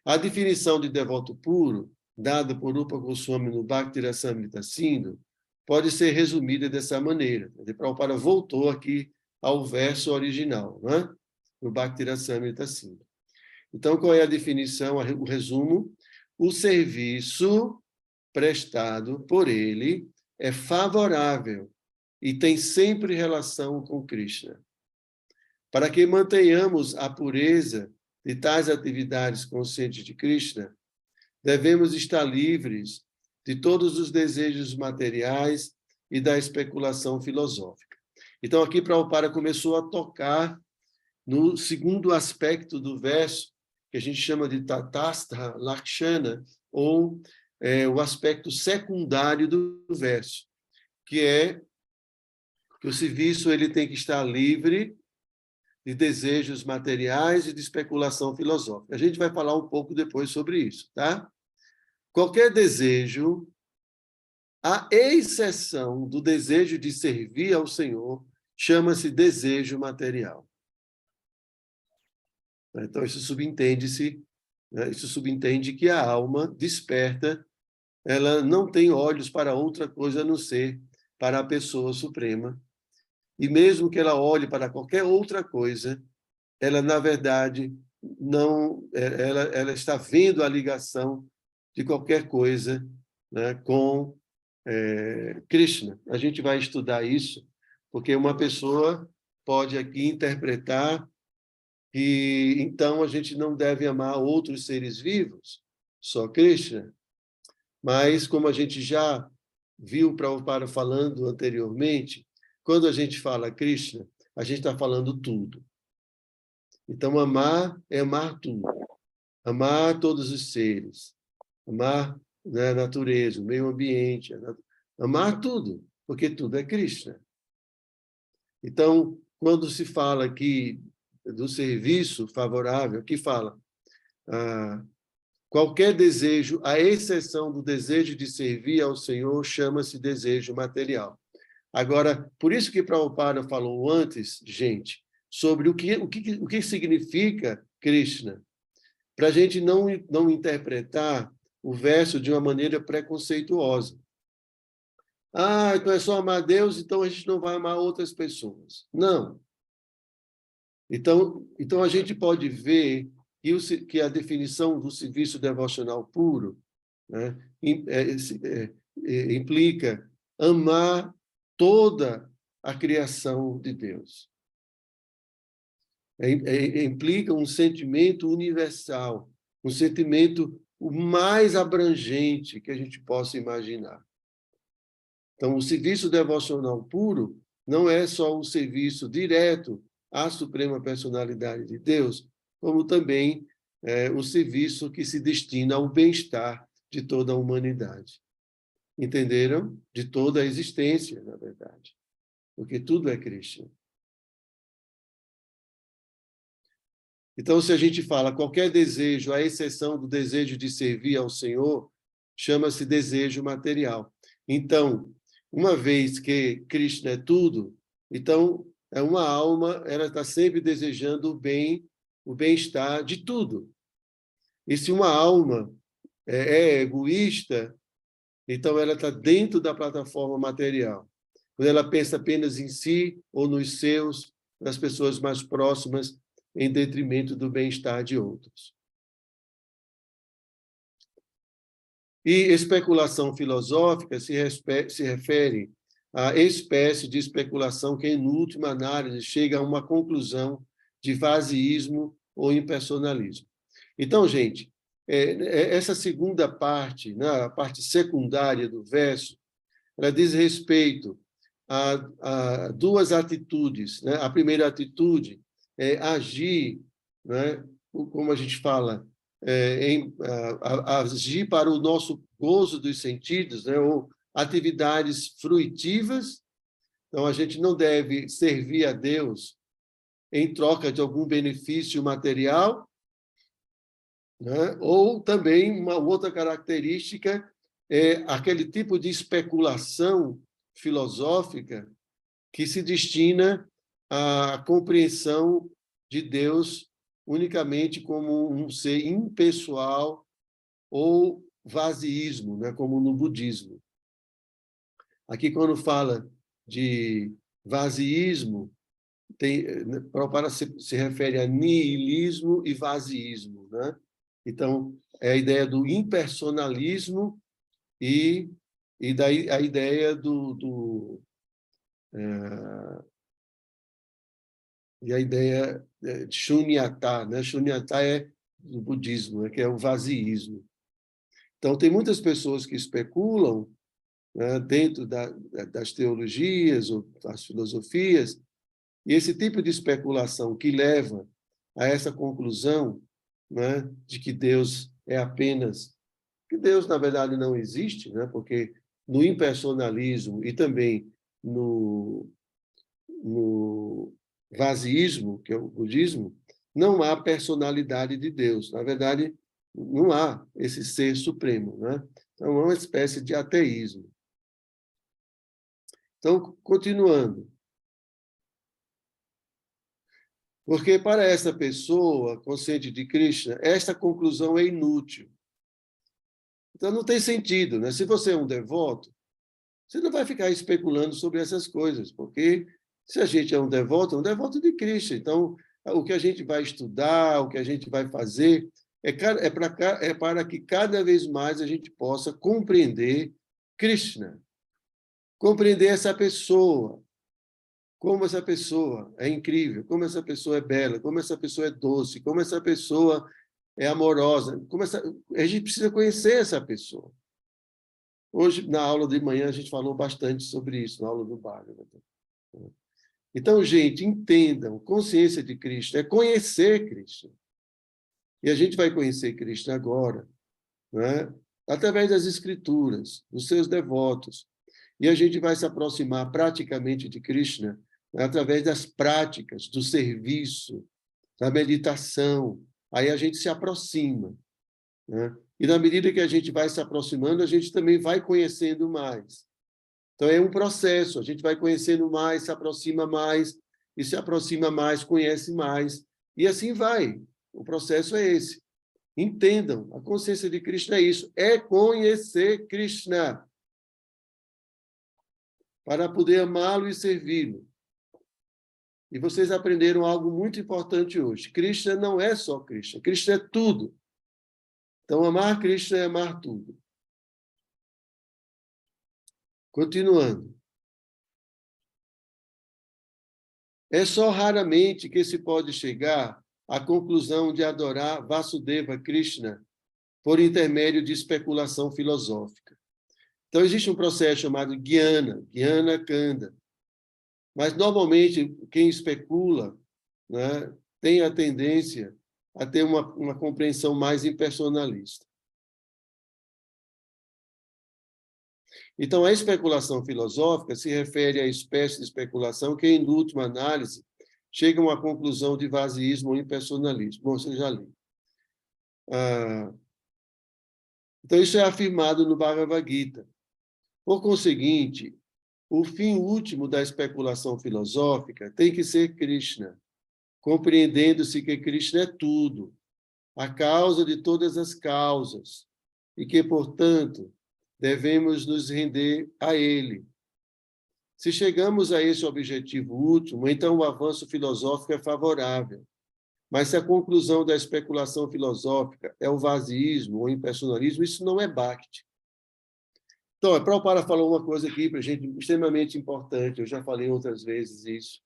A definição de devoto puro, dada por Rupa Goswami no Bhakti Rasamrita Sindhu, pode ser resumida dessa maneira. Prabhupada voltou aqui ao verso original, né? No Bhakti Rasamrita Sindhu. Então, qual é a definição, o resumo? O serviço prestado por ele é favorável e tem sempre relação com Krishna. Para que mantenhamos a pureza de tais atividades conscientes de Krishna, devemos estar livres de todos os desejos materiais e da especulação filosófica. Então, aqui Prabhupada começou a tocar no segundo aspecto do verso, que a gente chama de Tatastha Lakshana, ou o aspecto secundário do verso, que é que o serviço ele tem que estar livre de desejos materiais e de especulação filosófica. A gente vai falar um pouco depois sobre isso, tá? Qualquer desejo, à exceção do desejo de servir ao Senhor, chama-se desejo material. Então, isso subentende-se, né? Isso subentende que a alma desperta, ela não tem olhos para outra coisa a não ser para a pessoa suprema. E mesmo que ela olhe para qualquer outra coisa, ela, na verdade, não, ela está vendo a ligação de qualquer coisa, né, com Krishna. A gente vai estudar isso, porque uma pessoa pode aqui interpretar que, então, a gente não deve amar outros seres vivos, só Krishna. Mas, como a gente já viu Prabhupada falando anteriormente, quando a gente fala Krishna, a gente está falando tudo. Então, amar é amar tudo. Amar todos os seres. Amar, né, a natureza, o meio ambiente. Amar tudo, porque tudo é Krishna. Então, quando se fala aqui do serviço favorável, aqui fala qualquer desejo, à exceção do desejo de servir ao Senhor, chama-se desejo material. Agora, por isso que Prabhupada falou antes, gente, sobre o que significa Krishna, para a gente não interpretar o verso de uma maneira preconceituosa. Então é só amar Deus, então a gente não vai amar outras pessoas. Não. Então a gente pode ver que a definição do serviço devocional puro, né, implica amar toda a criação de Deus. Implica um sentimento universal, um sentimento o mais abrangente que a gente possa imaginar. Então, o serviço devocional puro não é só um serviço direto à Suprema Personalidade de Deus, como também o serviço que se destina ao bem-estar de toda a humanidade. Entenderam? De toda a existência, na verdade. Porque tudo é Krishna. Então, se a gente fala qualquer desejo, à exceção do desejo de servir ao Senhor, chama-se desejo material. Então, uma vez que Krishna é tudo, então uma alma, ela está sempre desejando o bem-estar de tudo. E se uma alma é egoísta, então ela está dentro da plataforma material. Quando ela pensa apenas em si ou nos seus, nas pessoas mais próximas, em detrimento do bem-estar de outros. E especulação filosófica se refere à espécie de especulação que, em última análise, chega a uma conclusão de vazioísmo ou impersonalismo. Então, gente, essa segunda parte, né, a parte secundária do verso, ela diz respeito a duas atitudes. Né? A primeira atitude é agir, né, como a gente fala, agir para o nosso gozo dos sentidos, né, ou atividades fruitivas. Então, a gente não deve servir a Deus em troca de algum benefício material, né? Ou também uma outra característica é aquele tipo de especulação filosófica que se destina à compreensão de Deus unicamente como um ser impessoal ou vazioísmo, né? Como no budismo. Aqui, quando fala de vazioísmo, Prabhupada se refere a nihilismo e vazioísmo, né? Então, é a ideia do impersonalismo e daí a ideia e a ideia de Shunyata, né? Shunyata é do budismo, né? Que é o vazioísmo. Então, tem muitas pessoas que especulam, né, dentro das teologias ou das filosofias, e esse tipo de especulação que leva a essa conclusão, né, de que Deus é apenas... que Deus, na verdade, não existe, né, porque no impersonalismo e também no vazioísmo, que é o budismo, não há personalidade de Deus. Na verdade, não há esse ser supremo, né? Então, é uma espécie de ateísmo. Então, continuando. Porque para essa pessoa consciente de Krishna, esta conclusão é inútil. Então, não tem sentido, né? Se você é um devoto, você não vai ficar especulando sobre essas coisas, porque se a gente é um devoto de Krishna. Então, o que a gente vai estudar, o que a gente vai fazer, é para que cada vez mais a gente possa compreender Krishna, compreender essa pessoa, como essa pessoa é incrível, como essa pessoa é bela, como essa pessoa é doce, como essa pessoa é amorosa. A gente precisa conhecer essa pessoa. Hoje, na aula de manhã, a gente falou bastante sobre isso, na aula do Bhagavatam. Então, gente, entendam, consciência de Cristo é conhecer Cristo. E a gente vai conhecer Cristo agora, né? Através das Escrituras, dos seus devotos. E a gente vai se aproximar praticamente de Krishna, né, através das práticas, do serviço, da meditação. Aí a gente se aproxima, né? E na medida que a gente vai se aproximando, a gente também vai conhecendo mais. Então, é um processo, a gente vai conhecendo mais, se aproxima mais, e se aproxima mais, conhece mais, e assim vai. O processo é esse. Entendam, a consciência de Krishna é isso, é conhecer Krishna, para poder amá-lo e servi-lo. E vocês aprenderam algo muito importante hoje. Krishna não é só Krishna. Krishna é tudo. Então, amar Krishna é amar tudo. Continuando. É só raramente que se pode chegar à conclusão de adorar Vasudeva Krishna por intermédio de especulação filosófica. Então, existe um processo chamado Jnana Kanda. Mas, normalmente, quem especula, né, tem a tendência a ter uma compreensão mais impersonalista. Então, a especulação filosófica se refere à espécie de especulação que, em última análise, chega a uma conclusão de vazioísmo ou impersonalismo. Bom, você já leu. Então, isso é afirmado no Bhagavad Gita. Por conseguinte, o fim último da especulação filosófica tem que ser Krishna, compreendendo-se que Krishna é tudo, a causa de todas as causas, e que, portanto, devemos nos render a Ele. Se chegamos a esse objetivo último, então o avanço filosófico é favorável. Mas se a conclusão da especulação filosófica é o vazioísmo ou impersonalismo, isso não é Bhakti. Então, a Prabhupada falou uma coisa aqui para a gente extremamente importante, eu já falei outras vezes isso.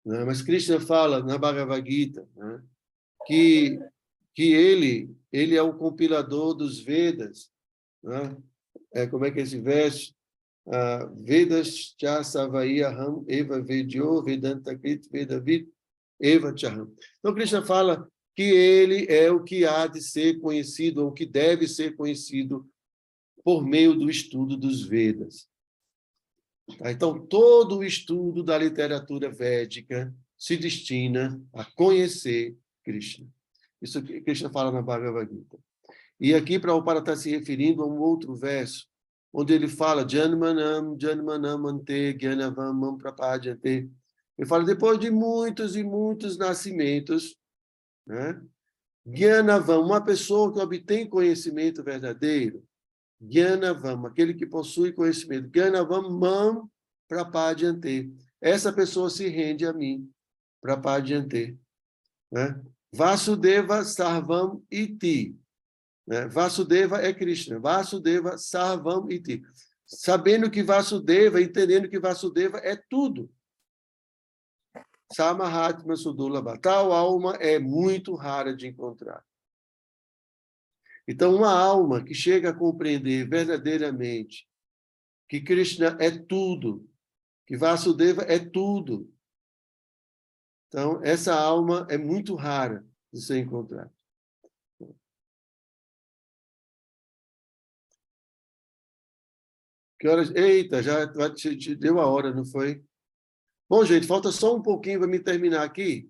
Né? Mas Krishna fala na Bhagavad Gita, né, que ele é o compilador dos Vedas. Né? Como é que é esse verso? Vedas cha savai aham eva vedyo vedanta krit vedavid eva chaham. Então, Krishna fala que ele é o que há de ser conhecido, ou que deve ser conhecido por meio do estudo dos Vedas. Então, todo o estudo da literatura védica se destina a conhecer Krishna. Isso que Krishna fala na Bhagavad Gita. E aqui, Prabhupada está se referindo a um outro verso, onde ele fala Janmanam, Janmanam ante, Gyanavam prapadyante. Ele fala, depois de muitos e muitos nascimentos, né? Gyanavam, uma pessoa que obtém conhecimento verdadeiro, Gyanavam, aquele que possui conhecimento, Gyanavam mam prapadyante. Essa pessoa se rende a mim, prapadyante. Né? Vasudeva sarvam iti. Né? Vasudeva é Krishna. Vasudeva sarvam iti. Sabendo que Vasudeva, entendendo que Vasudeva é tudo. Samahatma Sudulabha. Tal alma é muito rara de encontrar. Então, uma alma que chega a compreender verdadeiramente que Krishna é tudo, que Vasudeva é tudo. Então, essa alma é muito rara de ser encontrada. Que horas? Eita, já te deu a hora, não foi? Bom, gente, falta só um pouquinho para me terminar aqui.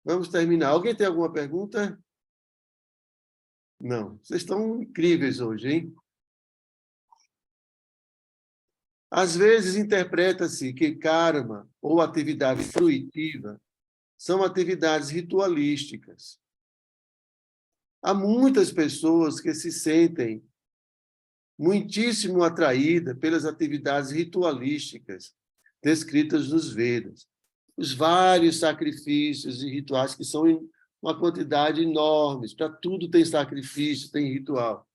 Vamos terminar. Alguém tem alguma pergunta? Não. Vocês estão incríveis hoje, hein? Às vezes interpreta-se que karma ou atividade fruitiva são atividades ritualísticas. Há muitas pessoas que se sentem muitíssimo atraídas pelas atividades ritualísticas descritas nos Vedas. Os vários sacrifícios e rituais que são em uma quantidade enorme. Para tudo tem sacrifício, tem ritual.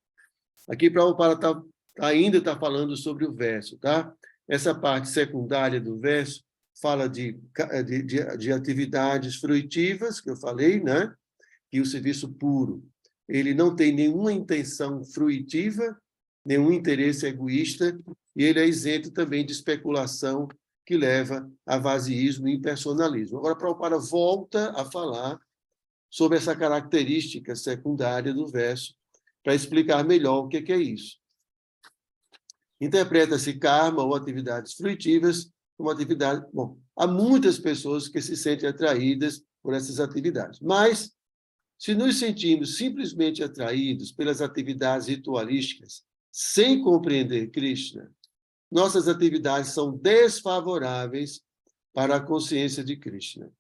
Aqui, Prabhupada ainda está falando sobre o verso, tá? Essa parte secundária do verso fala de atividades fruitivas, que eu falei, né? E o serviço puro. Ele não tem nenhuma intenção fruitiva, nenhum interesse egoísta, e ele é isento também de especulação que leva a vazioísmo e impersonalismo. Agora, Prabhupada volta a falar sobre essa característica secundária do verso, para explicar melhor o que é isso. Interpreta-se karma ou atividades fruitivas como atividade... Bom, há muitas pessoas que se sentem atraídas por essas atividades, mas se nos sentimos simplesmente atraídos pelas atividades ritualísticas, sem compreender Krishna, nossas atividades são desfavoráveis para a consciência de Krishna.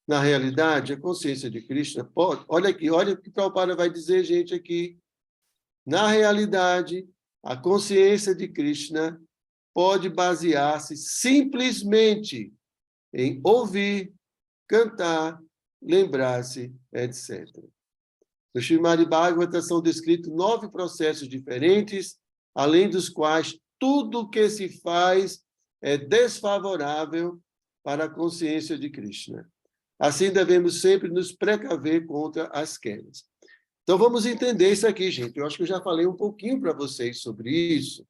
Na realidade, a consciência de Krishna pode... Olha aqui, olha o que Prabhupada vai dizer, gente, aqui. Na realidade, a consciência de Krishna pode basear-se simplesmente em ouvir, cantar, lembrar-se, etc. No Srimad Bhagavatam são descritos 9 processos diferentes, além dos quais tudo o que se faz é desfavorável para a consciência de Krishna. Assim, devemos sempre nos precaver contra as quedas. Então, vamos entender isso aqui, gente. Eu acho que eu já falei um pouquinho para vocês sobre isso.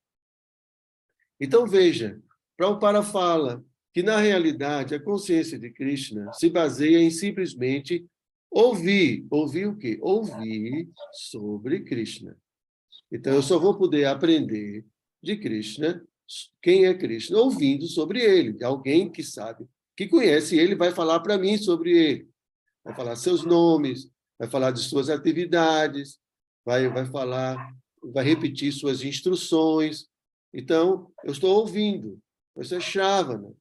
Então, veja, Prabhupada fala que, na realidade, a consciência de Krishna se baseia em simplesmente ouvir. Ouvir o quê? Ouvir sobre Krishna. Então, eu só vou poder aprender de Krishna, quem é Krishna, ouvindo sobre ele. Alguém que sabe, que conhece ele, vai falar para mim sobre ele. Vai falar seus nomes, vai falar de suas atividades, vai falar, vai repetir suas instruções. Então, eu estou ouvindo. Isso é Shravana.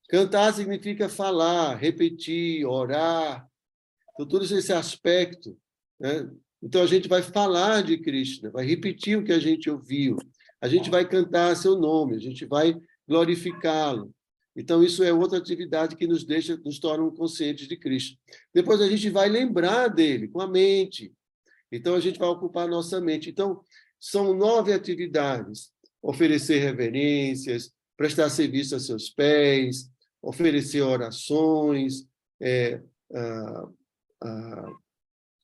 Cantar significa falar, repetir, orar. Então, todo esse aspecto, né? Então, a gente vai falar de Krishna, vai repetir o que a gente ouviu. A gente vai cantar seu nome, a gente vai glorificá-lo. Então, isso é outra atividade que nos torna conscientes de Krishna. Depois, a gente vai lembrar dele com a mente. Então, a gente vai ocupar a nossa mente. Então, são 9 atividades. Oferecer reverências, prestar serviço a seus pés, oferecer orações,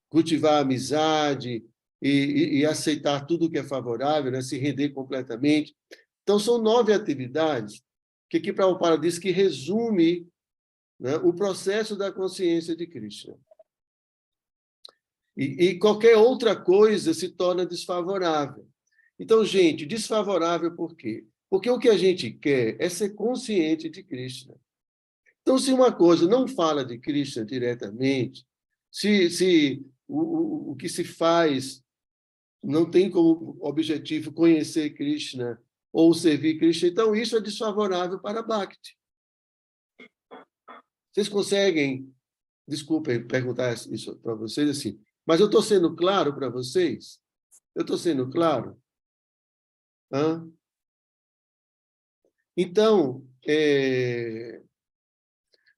cultivar a amizade e aceitar tudo que é favorável, né? Se render completamente. Então, são 9 atividades que aqui Prabhupada diz que resume, né, o processo da consciência de Krishna. E qualquer outra coisa se torna desfavorável. Então, gente, desfavorável por quê? Porque o que a gente quer é ser consciente de Krishna. Então, se uma coisa não fala de Krishna diretamente, se o que se faz não tem como objetivo conhecer Krishna ou servir Krishna, então isso é desfavorável para Bhakti. Vocês conseguem, desculpem perguntar isso para vocês assim, mas eu estou sendo claro para vocês? Eu estou sendo claro? Hã? Então,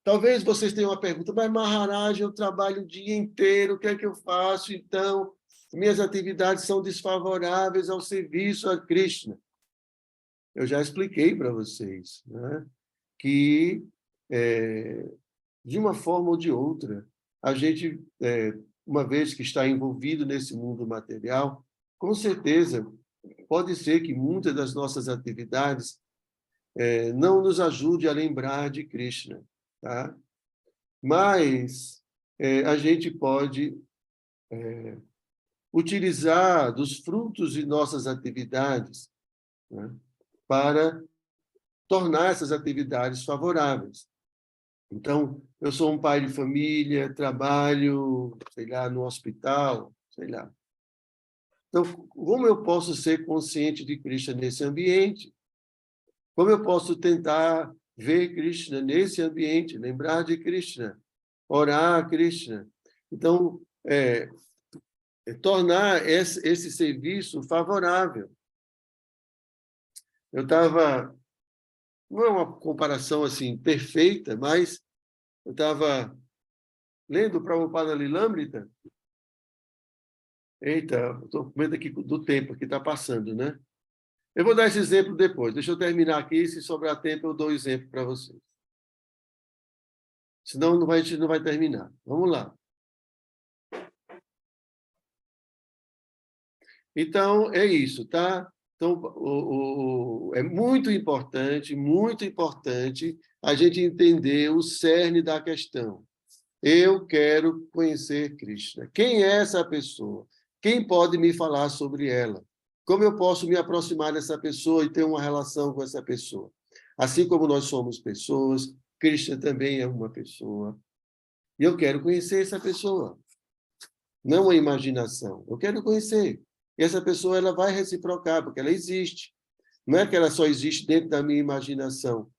talvez vocês tenham uma pergunta, mas Maharaj, eu trabalho o dia inteiro, o que é que eu faço? Então, minhas atividades são desfavoráveis ao serviço a Krishna. Eu já expliquei para vocês, né, que, de uma forma ou de outra, a gente, uma vez que está envolvido nesse mundo material, com certeza, pode ser que muitas das nossas atividades não nos ajude a lembrar de Krishna, tá? Mas a gente pode utilizar dos frutos de nossas atividades, né, para tornar essas atividades favoráveis. Então, eu sou um pai de família, trabalho, sei lá, no hospital, sei lá. Então, como eu posso ser consciente de Krishna nesse ambiente? Como eu posso tentar ver Krishna nesse ambiente, lembrar de Krishna, orar a Krishna? Então, tornar esse serviço favorável. Eu estava, não é uma comparação assim perfeita, mas eu estava lendo o Prabhupada Lilamrita. Eita, estou com medo aqui do tempo que está passando, né? Eu vou dar esse exemplo depois. Deixa eu terminar aqui, se sobrar tempo eu dou o exemplo para vocês. Senão a gente não vai terminar. Vamos lá. Então, é isso, tá? Então, é muito importante a gente entender o cerne da questão. Eu quero conhecer Krishna. Quem é essa pessoa? Quem pode me falar sobre ela? Como eu posso me aproximar dessa pessoa e ter uma relação com essa pessoa? Assim como nós somos pessoas, Krishna também é uma pessoa. E eu quero conhecer essa pessoa. Não uma imaginação. Eu quero conhecer. E essa pessoa ela vai reciprocar, porque ela existe. Não é que ela só existe dentro da minha imaginação.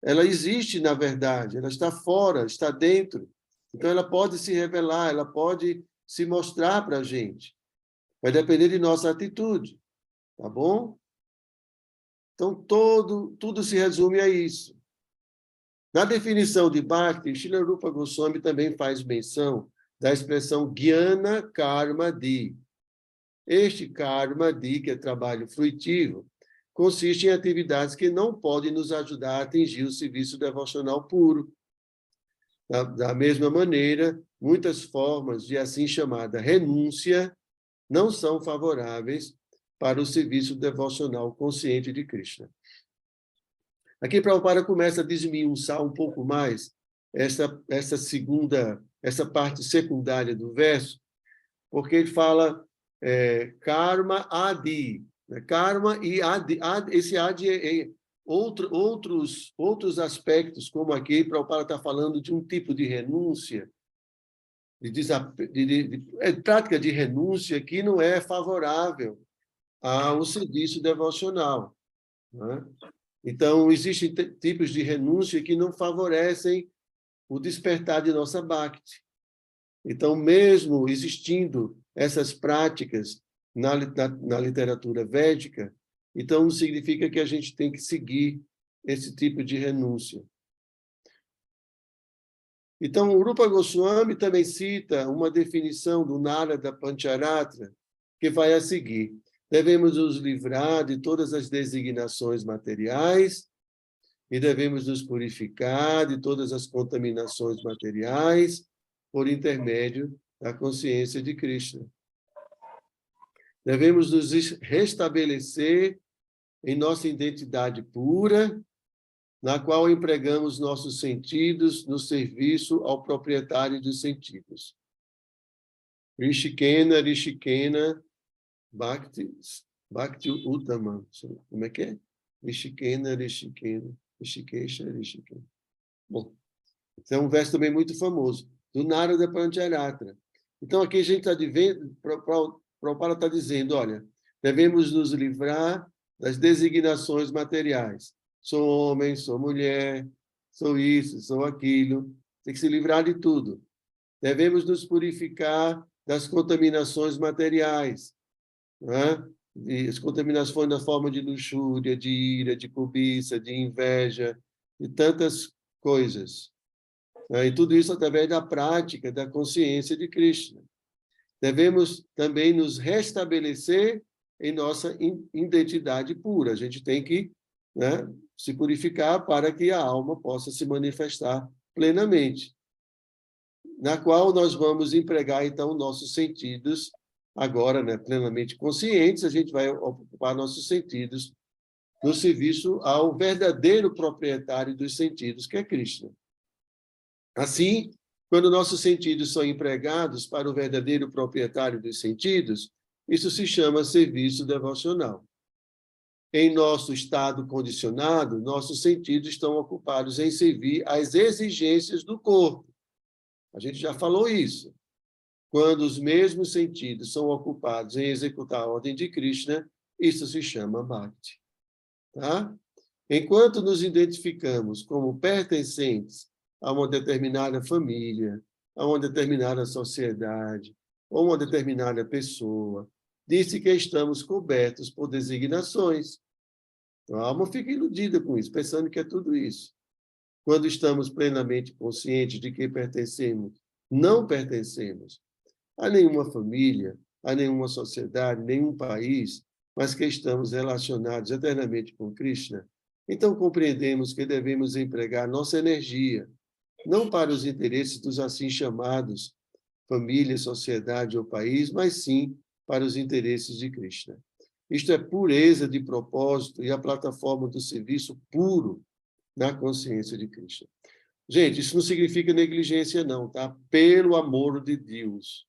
Ela existe, na verdade. Ela está fora, está dentro. Então, ela pode se revelar, ela pode se mostrar para a gente. Vai depender de nossa atitude. Tá bom? Então, tudo se resume a isso. Na definição de Bhakti, Srila Rupa Goswami também faz menção da expressão Jnana Karma Di. Este Karma Di, que é trabalho fruitivo, consiste em atividades que não podem nos ajudar a atingir o serviço devocional puro. Da mesma maneira, muitas formas de assim chamada renúncia não são favoráveis para o serviço devocional consciente de Krishna. Aqui Prabhupada começa a desmiuçar um pouco mais essa parte secundária do verso, porque ele fala karma adi. Né? Karma e adi, esse adi é outros aspectos, como aqui Prabhupada está falando de um tipo de renúncia, prática de renúncia que não é favorável ao serviço devocional. Né? Então, existem tipos de renúncia que não favorecem o despertar de nossa Bhakti. Então, mesmo existindo essas práticas na literatura védica, então não significa que a gente tem que seguir esse tipo de renúncia. Então, o Rupa Goswami também cita uma definição do Narada Pancharatra, que vai a seguir. Devemos nos livrar de todas as designações materiais e devemos nos purificar de todas as contaminações materiais por intermédio da consciência de Krishna. Devemos nos restabelecer em nossa identidade pura, na qual empregamos nossos sentidos no serviço ao proprietário dos sentidos. Rishikena, Rishikena, Bhakti Uttama. Como é que é? Rishikena, Rishikena, Rishikesha, Rishikena. Bom, esse é um verso também muito famoso, do Narada Pancharatra. Então, aqui a gente está vendo, Prabhupada está dizendo, olha, devemos nos livrar das designações materiais. Sou homem, sou mulher, sou isso, sou aquilo. Tem que se livrar de tudo. Devemos nos purificar das contaminações materiais. Né? E as contaminações na forma de luxúria, de ira, de cobiça, de inveja, de tantas coisas. E tudo isso através da prática da consciência de Krishna. Devemos também nos restabelecer em nossa identidade pura. A gente tem que, né, se purificar para que a alma possa se manifestar plenamente, na qual nós vamos empregar, então, nossos sentidos, agora, né, plenamente conscientes, a gente vai ocupar nossos sentidos no serviço ao verdadeiro proprietário dos sentidos, que é Krishna. Assim, quando nossos sentidos são empregados para o verdadeiro proprietário dos sentidos, isso se chama serviço devocional. Em nosso estado condicionado, nossos sentidos estão ocupados em servir às exigências do corpo. A gente já falou isso. Quando os mesmos sentidos são ocupados em executar a ordem de Krishna, isso se chama Bhakti. Tá? Enquanto nos identificamos como pertencentes a uma determinada família, a uma determinada sociedade, ou uma determinada pessoa, disse que estamos cobertos por designações. Então, a alma fica iludida com isso, pensando que é tudo isso. Quando estamos plenamente conscientes de que pertencemos, não pertencemos a nenhuma família, a nenhuma sociedade, nenhum país, mas que estamos relacionados eternamente com Krishna, então compreendemos que devemos empregar nossa energia, não para os interesses dos assim chamados família, sociedade ou país, mas sim para os interesses de Krishna. Isto é pureza de propósito e a plataforma do serviço puro na consciência de Krishna. Gente, isso não significa negligência, não, tá? Pelo amor de Deus.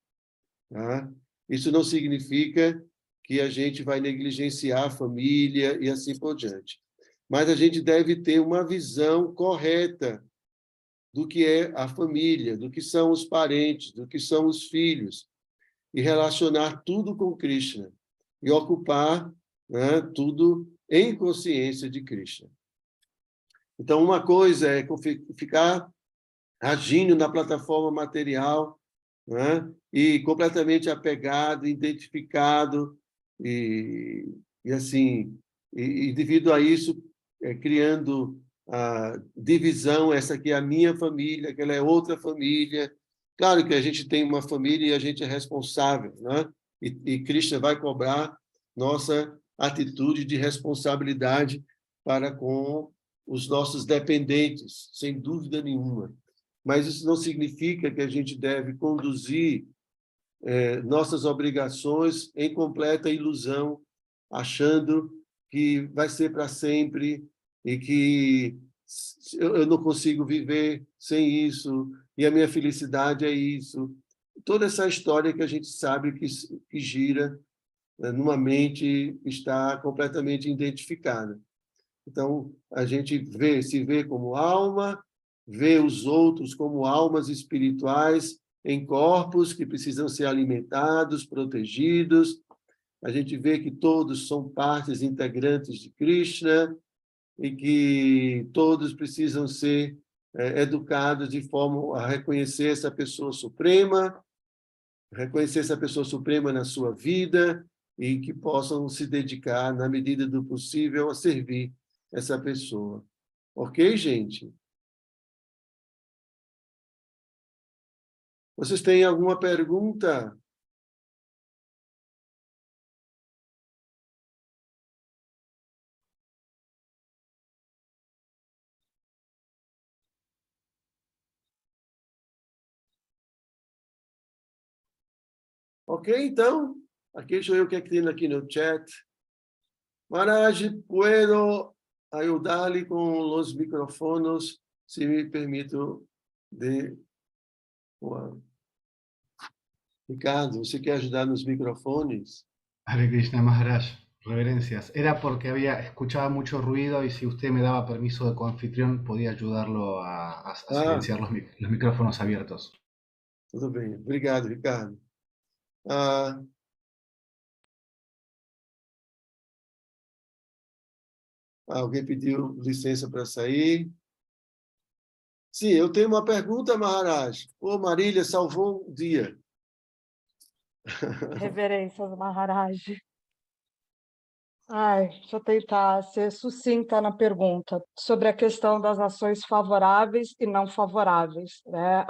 Tá? Isso não significa que a gente vai negligenciar a família e assim por diante. Mas a gente deve ter uma visão correta do que é a família, do que são os parentes, do que são os filhos, e relacionar tudo com Krishna, e ocupar, né, tudo em consciência de Krishna. Então, uma coisa é ficar agindo na plataforma material, né, e completamente apegado, identificado, e assim, e devido a isso, criando a divisão, essa aqui é a minha família, aquela é outra família. Claro que a gente tem uma família e a gente é responsável, né? E Krishna vai cobrar nossa atitude de responsabilidade para com os nossos dependentes, sem dúvida nenhuma. Mas isso não significa que a gente deve conduzir nossas obrigações em completa ilusão, achando que vai ser para sempre e que eu não consigo viver sem isso, e a minha felicidade é isso. Toda essa história que a gente sabe que gira numa mente que está completamente identificada. Então, a gente se vê como alma, vê os outros como almas espirituais em corpos que precisam ser alimentados, protegidos. A gente vê que todos são partes integrantes de Krishna e que todos precisam ser educados de forma a reconhecer essa pessoa suprema, reconhecer essa pessoa suprema na sua vida e que possam se dedicar, na medida do possível, a servir essa pessoa. Ok, gente? Vocês têm alguma pergunta? Ok, então, aqui deixa eu ver o que é que tem aqui no chat. Maharaj, puedo ayudarle con los micrófonos, si me permito, de... Uau. Ricardo, você quer ajudar nos microfones? Hare Krishna Maharaj, reverencias. Era porque escuchaba mucho ruido y si usted me daba permiso de coanfitrión, podía ayudarlo a silenciar los micrófonos abiertos. Tudo bem. Obrigado, Ricardo. Alguém pediu licença para sair? Sim, eu tenho uma pergunta, Maharaj. Ô, Marília, salvou um dia. Reverências, Maharaj. Deixa eu tentar ser sucinta na pergunta sobre a questão das ações favoráveis e não favoráveis, né?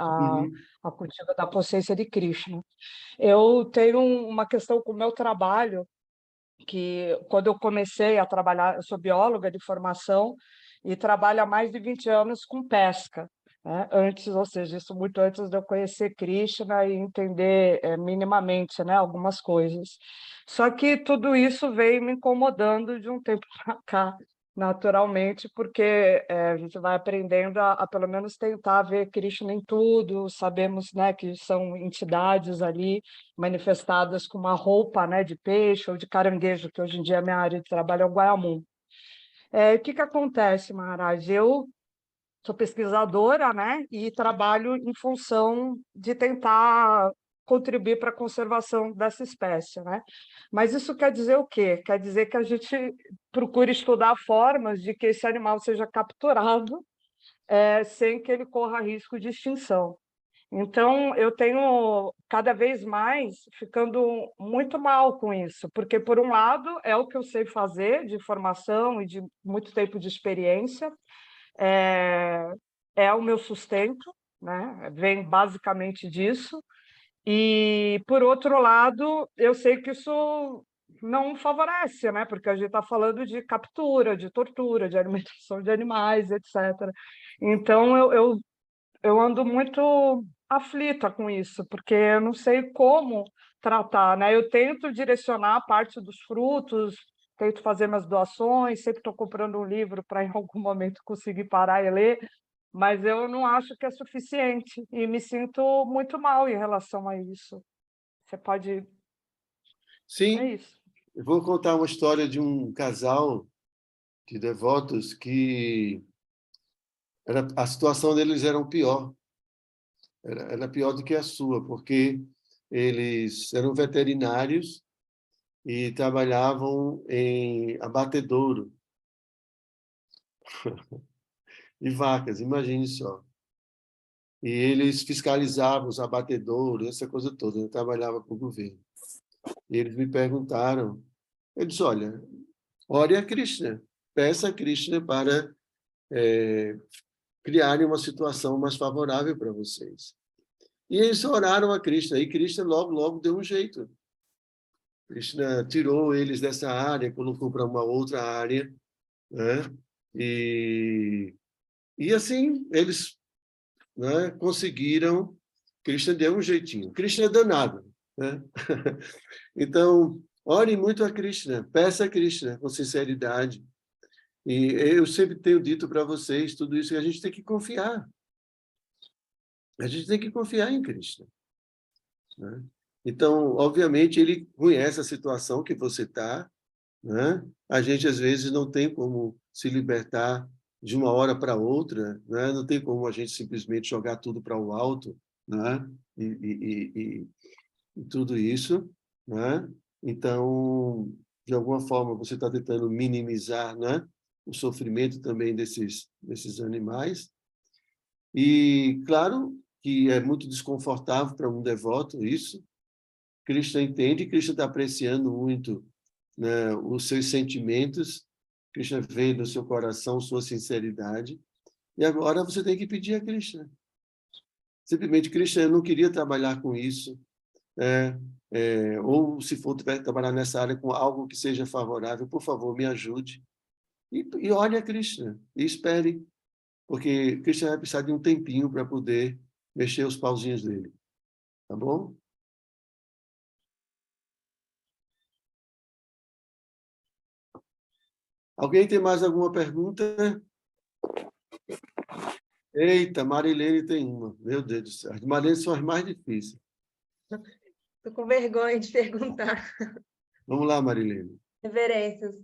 A cultiva da consciência de Krishna. Eu tenho uma questão com o meu trabalho, que quando eu comecei a trabalhar, eu sou bióloga de formação e trabalho há mais de 20 anos com pesca. Né? Antes, ou seja, isso muito antes de eu conhecer Krishna e entender minimamente, né, algumas coisas. Só que tudo isso veio me incomodando de um tempo para cá, naturalmente, porque a gente vai aprendendo a pelo menos tentar ver Krishna em tudo, sabemos, né, que são entidades ali manifestadas com uma roupa, né, de peixe ou de caranguejo, que hoje em dia a minha área de trabalho é o Guaiamum. O que acontece, Maharaj? Eu sou pesquisadora, né, e trabalho em função de tentar contribuir para a conservação dessa espécie, né? Mas isso quer dizer o quê? Quer dizer que a gente procura estudar formas de que esse animal seja capturado sem que ele corra risco de extinção. Então, eu tenho cada vez mais ficando muito mal com isso, porque, por um lado, é o que eu sei fazer de formação e de muito tempo de experiência, é o meu sustento, né? Vem basicamente disso. E, por outro lado, eu sei que isso não favorece, né? Porque a gente está falando de captura, de tortura, de alimentação de animais, etc. Então, eu ando muito aflita com isso, porque eu não sei como tratar, né? Eu tento direcionar parte dos frutos, tento fazer minhas doações, sempre estou comprando um livro para em algum momento conseguir parar e ler, mas eu não acho que é suficiente e me sinto muito mal em relação a isso. Você pode... Sim, É isso. eu vou contar uma história de um casal de devotos que a situação deles era pior. Era pior do que a sua, porque eles eram veterinários e trabalhavam em abatedouro de vacas, imagine só. E eles fiscalizavam os abatedouros, essa coisa toda, eu trabalhava para o governo. E eles me perguntaram, eu disse, olha, ore a Krishna, peça a Krishna para criarem uma situação mais favorável para vocês. E eles oraram a Krishna, e Krishna logo deu um jeito. Krishna tirou eles dessa área, colocou para uma outra área, né? E assim, eles, né, conseguiram. Krishna deu um jeitinho. Krishna é danado, né? Então, ore muito a Krishna, peça a Krishna com sinceridade. E eu sempre tenho dito para vocês tudo isso, que a gente tem que confiar. A gente tem que confiar em Krishna, né? Então, obviamente, ele conhece a situação que você está, né? A gente, às vezes, não tem como se libertar de uma hora para outra, né? Não tem como a gente simplesmente jogar tudo para o alto, né? E tudo isso, né? Então, de alguma forma, você está tentando minimizar, né, o sofrimento também desses animais. E, claro, que é muito desconfortável para um devoto isso. Krishna entende, Krishna está apreciando muito, né, os seus sentimentos, Krishna vê no seu coração sua sinceridade, e agora você tem que pedir a Krishna. Simplesmente, Krishna, eu não queria trabalhar com isso, ou se for trabalhar nessa área com algo que seja favorável, por favor, me ajude. E olhe a Krishna, e espere, porque Krishna vai precisar de um tempinho para poder mexer os pauzinhos dele. Tá bom? Alguém tem mais alguma pergunta? Eita, Marilene tem uma. Meu Deus do céu. As Marilene são as mais difíceis. Estou com vergonha de perguntar. Vamos lá, Marilene. Reverências.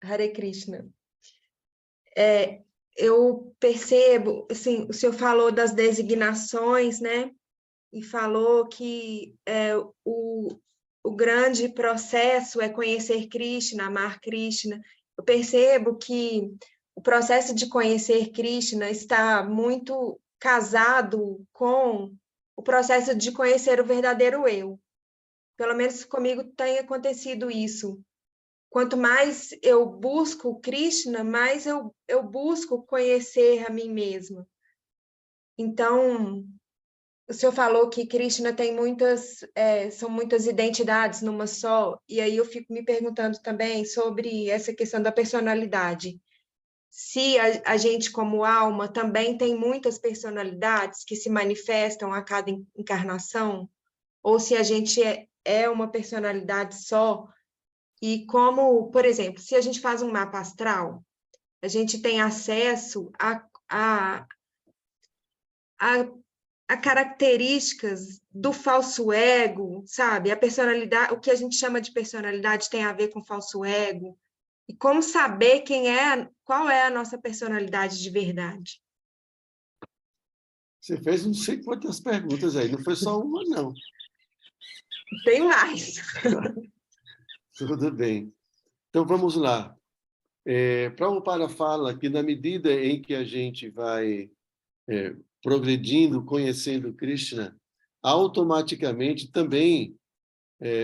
Hare Krishna. Eu percebo, assim, o senhor falou das designações, né? E falou que o grande processo é conhecer Krishna, amar Krishna. Eu percebo que o processo de conhecer Krishna está muito casado com o processo de conhecer o verdadeiro eu. Pelo menos comigo tem acontecido isso. Quanto mais eu busco Krishna, mais eu busco conhecer a mim mesma. Então, o senhor falou que Krishna tem são muitas identidades numa só, e aí eu fico me perguntando também sobre essa questão da personalidade. Se a gente, como alma, também tem muitas personalidades que se manifestam a cada encarnação, ou se a gente é uma personalidade só, e como, por exemplo, se a gente faz um mapa astral, a gente tem acesso a características do falso ego, sabe? A personalidade, o que a gente chama de personalidade tem a ver com falso ego. E como saber qual é a nossa personalidade de verdade? Você fez não sei quantas perguntas aí, não foi só uma, não. Tem mais. Tudo bem. Então, vamos lá. Prabhupada fala que, na medida em que a gente vai progredindo, conhecendo Krishna, automaticamente também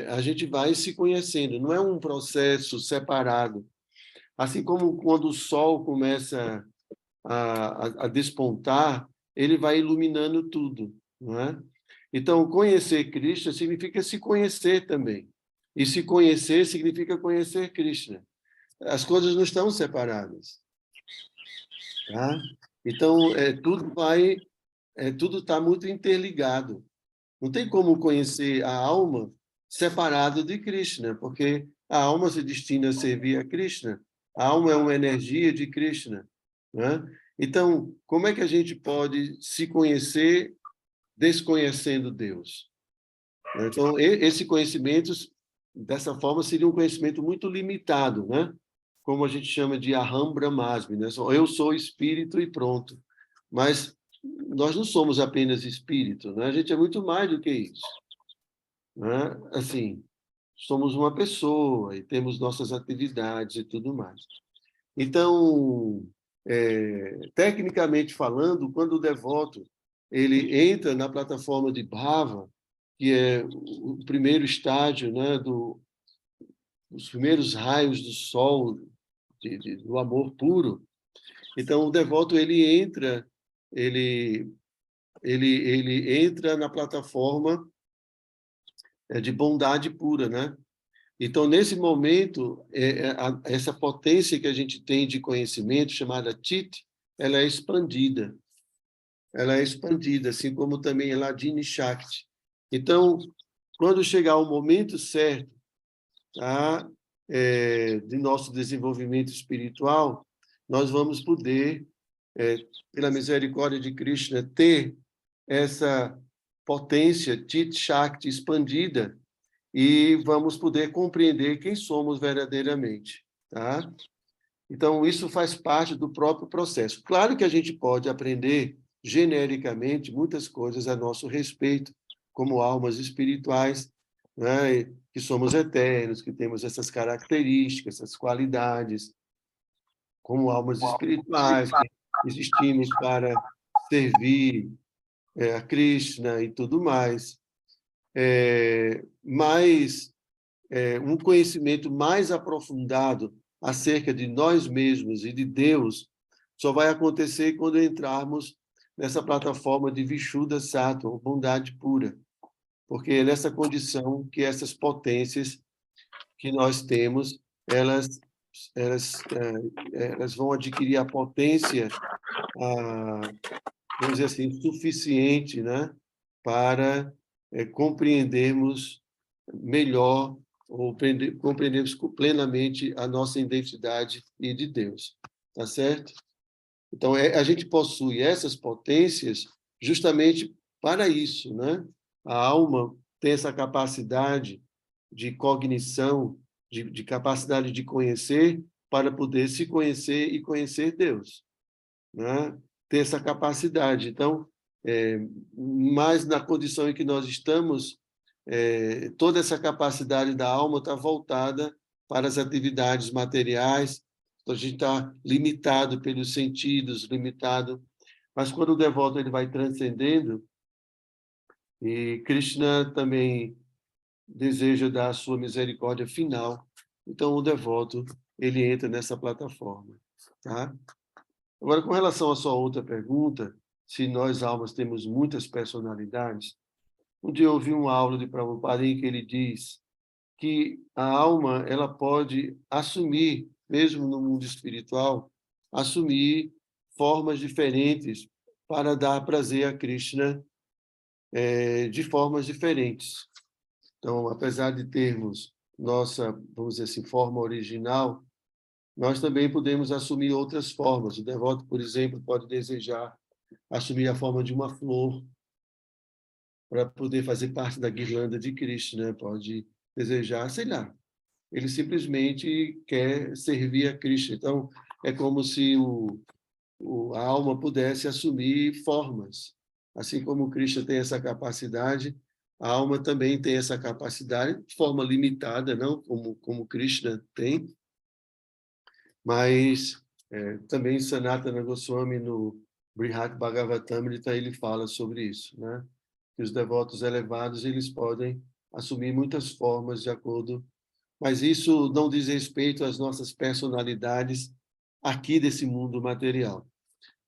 a gente vai se conhecendo. Não é um processo separado. Assim como quando o sol começa a despontar, ele vai iluminando tudo, não é? Então, conhecer Krishna significa se conhecer também. E se conhecer significa conhecer Krishna. As coisas não estão separadas. Tá? Então, tudo está muito interligado. Não tem como conhecer a alma separado de Krishna, porque a alma se destina a servir a Krishna. A alma é uma energia de Krishna, né? Então, como é que a gente pode se conhecer desconhecendo Deus? Então, esse conhecimento, dessa forma, seria um conhecimento muito limitado, né? Como a gente chama de Aham Brahmasmi, né? Eu sou espírito e pronto. Mas nós não somos apenas espírito, né? A gente é muito mais do que isso, né? Assim, somos uma pessoa e temos nossas atividades e tudo mais. Então, tecnicamente falando, quando o devoto ele entra na plataforma de Bhava, que é o primeiro estágio, né, os primeiros raios do sol, do amor puro, Então, o devoto, ele entra na plataforma de bondade pura, né? Então, nesse momento, essa potência que a gente tem de conhecimento, chamada Chit, ela é expandida. Ela é expandida, assim como também a Ladini Shakti. Então, quando chegar o momento certo, tá, de nosso desenvolvimento espiritual, nós vamos poder, pela misericórdia de Krishna, ter essa potência Chit Shakti expandida e vamos poder compreender quem somos verdadeiramente, tá? Então, isso faz parte do próprio processo. Claro que a gente pode aprender genericamente muitas coisas a nosso respeito, como almas espirituais, né? Que somos eternos, que temos essas características, essas qualidades, como almas espirituais, que existimos para servir a Krishna e tudo mais. Mas um conhecimento mais aprofundado acerca de nós mesmos e de Deus só vai acontecer quando entrarmos nessa plataforma de Vishuddha Sattva, bondade pura, porque é nessa condição que essas potências que nós temos, elas vão adquirir a potência, vamos dizer assim, suficiente, né, para compreendermos melhor ou compreendermos plenamente a nossa identidade e de Deus, tá certo? Então, a gente possui essas potências justamente para isso, né? A alma tem essa capacidade de cognição, de capacidade de conhecer, para poder se conhecer e conhecer Deus, né? Ter essa capacidade. Então, mas na condição em que nós estamos, toda essa capacidade da alma está voltada para as atividades materiais. Então, a gente está limitado pelos sentidos, limitado. Mas quando o devoto ele vai transcendendo, e Krishna também deseja dar a sua misericórdia final, então o devoto ele entra nessa plataforma, tá? Agora, com relação à sua outra pergunta, se nós almas temos muitas personalidades, um dia eu ouvi uma aula de Prabhupada em que ele diz que a alma ela pode assumir, mesmo no mundo espiritual, assumir formas diferentes para dar prazer a Krishna de formas diferentes. Então, apesar de termos nossa, vamos dizer assim, forma original, nós também podemos assumir outras formas. O devoto, por exemplo, pode desejar assumir a forma de uma flor para poder fazer parte da guirlanda de Krishna, né? Pode desejar, sei lá, ele simplesmente quer servir a Krishna. Então, é como se a alma pudesse assumir formas. Assim como Krishna tem essa capacidade, a alma também tem essa capacidade, de forma limitada, não como Krishna tem, mas também Sanatana Goswami, no Brihad Bhagavatamrita, ele fala sobre isso, né? Que os devotos elevados eles podem assumir muitas formas de acordo, mas isso não diz respeito às nossas personalidades aqui desse mundo material,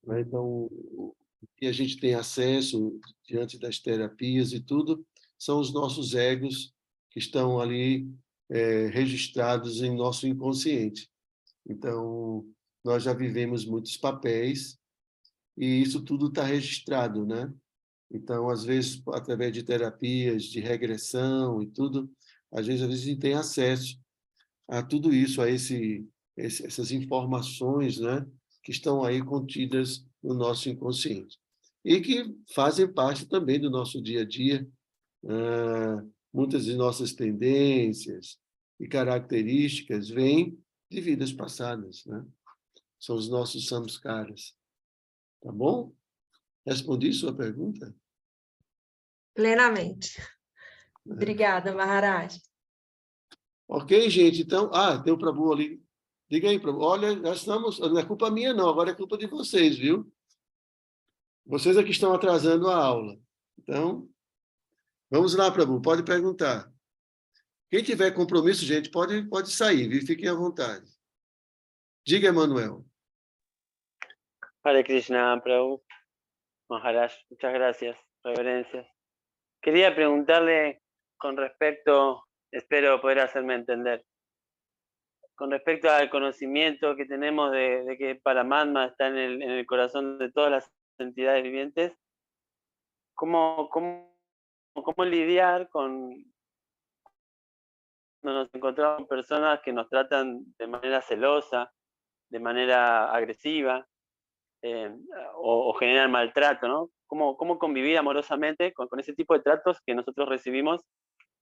né? Então, o que a gente tem acesso diante das terapias e tudo são os nossos egos que estão ali registrados em nosso inconsciente. Então, nós já vivemos muitos papéis e isso tudo está registrado, né? Então, às vezes, através de terapias, de regressão e tudo, às vezes a gente tem acesso a tudo isso, a essas informações, né, que estão aí contidas no nosso inconsciente. E que fazem parte também do nosso dia a dia. Muitas de nossas tendências e características vêm de vidas passadas, né? São os nossos samskaras. Tá bom? Respondi sua pergunta? Plenamente. Obrigada, Maharaj. Ok, gente. Então, tem o Prabhu ali. Diga aí, Prabhu. Olha, nós estamos... Não é culpa minha, não. Agora é culpa de vocês, viu? Vocês é que estão atrasando a aula. Então, vamos lá, Prabhu. Pode perguntar. Quem tiver compromisso, gente, pode sair, viu? Fiquem à vontade. Diga, Emanuel. Hare Krishna, Prabhu. Maharaj, muchas gracias, reverencias. Quería preguntarle con respecto, espero poder hacerme entender, con respecto al conocimiento que tenemos de que Paramatma está en el corazón de todas las entidades vivientes, ¿cómo lidiar con cuando nos encontramos con personas que nos tratan de manera celosa, de manera agresiva, o generan maltrato, ¿no? ¿Cómo convivir amorosamente con ese tipo de tratos que nosotros recibimos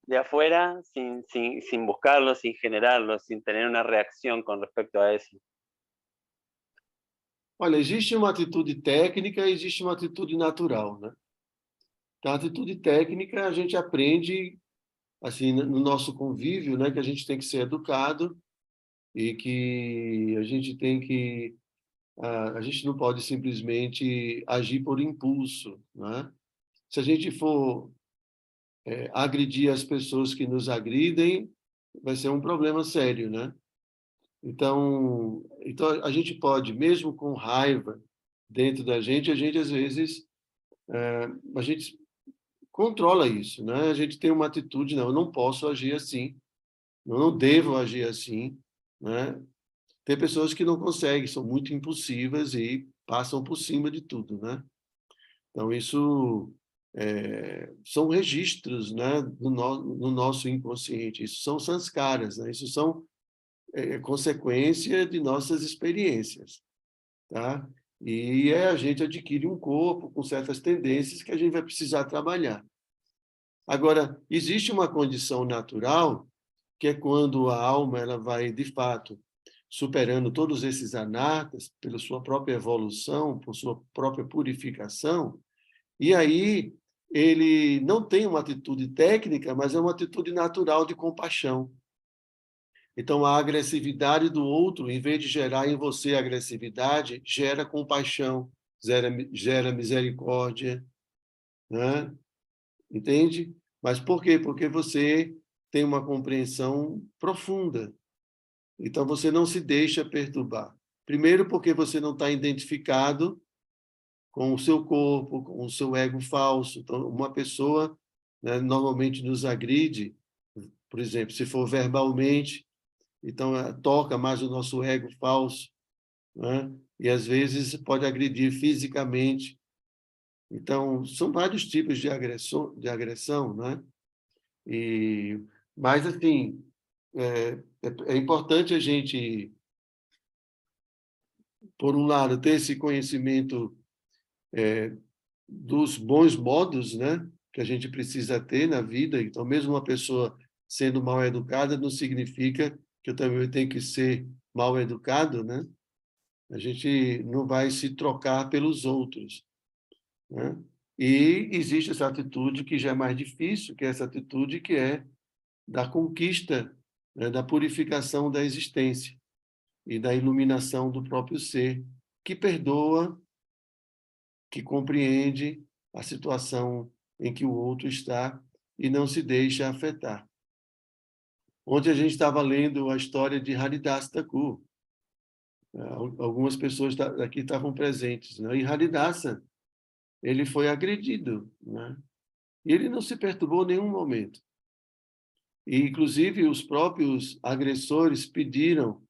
de afuera sin buscarlos, sin generarlos, sin tener una reacción con respecto a eso? Olha, existe uma atitude técnica e existe uma atitude natural, né? Então, a atitude técnica a gente aprende assim no nosso convívio, né, que a gente tem que ser educado e que a gente tem que a gente não pode simplesmente agir por impulso, né? Se a gente for agredir as pessoas que nos agridem, vai ser um problema sério, né? Então a gente pode, mesmo com raiva dentro da gente, a gente às vezes a gente controla isso, né? A gente tem uma atitude, não, eu não posso agir assim, eu não devo agir assim, né? Tem pessoas que não conseguem, são muito impulsivas e passam por cima de tudo, né? Então isso são registros, né, no nosso inconsciente. Isso são sanskaras, né? Isso são consequência de nossas experiências, tá? E a gente adquire um corpo com certas tendências que a gente vai precisar trabalhar. Agora, existe uma condição natural, que é quando a alma ela vai, de fato, superando todos esses anartas, pela sua própria evolução, por sua própria purificação, e aí ele não tem uma atitude técnica, mas é uma atitude natural de compaixão. Então, a agressividade do outro, em vez de gerar em você agressividade, gera compaixão, gera misericórdia, né? Entende? Mas por quê? Porque você tem uma compreensão profunda. Então, você não se deixa perturbar. Primeiro, porque você não está identificado com o seu corpo, com o seu ego falso. Então, uma pessoa, né, normalmente nos agride, por exemplo, se for verbalmente, então toca mais o nosso ego falso, né? E às vezes pode agredir fisicamente. Então, são vários tipos de agressão, né? Mas, assim, é importante a gente, por um lado, ter esse conhecimento dos bons modos, né, que a gente precisa ter na vida. Então, mesmo uma pessoa sendo mal educada, não significa que eu também tenho que ser mal educado, né? A gente não vai se trocar pelos outros, né? E existe essa atitude que já é mais difícil, que é essa atitude que é da conquista, né, da purificação da existência e da iluminação do próprio ser, que perdoa, que compreende a situação em que o outro está e não se deixa afetar. Ontem a gente estava lendo a história de Haridas Thakur. Algumas pessoas daqui estavam presentes, né? E Haridasa, ele foi agredido, né? E ele não se perturbou em nenhum momento. E, inclusive, os próprios agressores pediram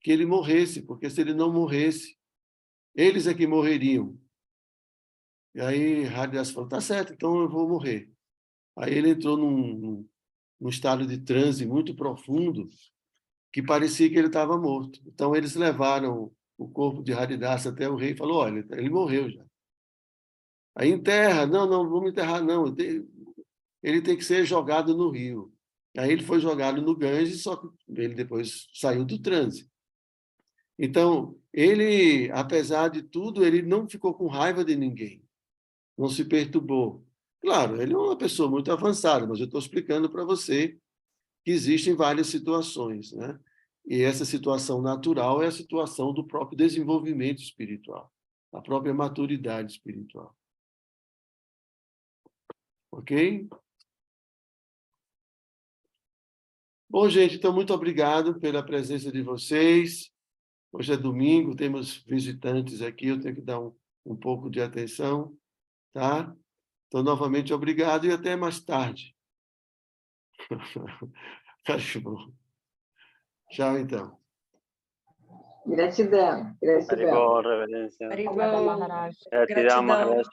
que ele morresse, porque se ele não morresse, eles é que morreriam. E aí Haridas falou, tá certo, então eu vou morrer. Aí ele entrou num estado de transe muito profundo, que parecia que ele estava morto. Então eles levaram o corpo de Haridasa até o rei e falou, olha, ele morreu já. Aí enterra, não, vamos enterrar, não. Ele tem que ser jogado no rio. Aí ele foi jogado no Ganges, só que ele depois saiu do transe. Então, ele, apesar de tudo, ele não ficou com raiva de ninguém. Não se perturbou. Claro, ele é uma pessoa muito avançada, mas eu estou explicando para você que existem várias situações, né? E essa situação natural é a situação do próprio desenvolvimento espiritual, a própria maturidade espiritual. Ok? Bom, gente, então, muito obrigado pela presença de vocês. Hoje é domingo, temos visitantes aqui, eu tenho que dar um pouco de atenção, tá? Então, novamente, obrigado e até mais tarde. Cachorro. Tchau, então. Gratidão, gratidão. Haribol, reverencia. Obrigada, Maharaj. Gratidão, Maharaj.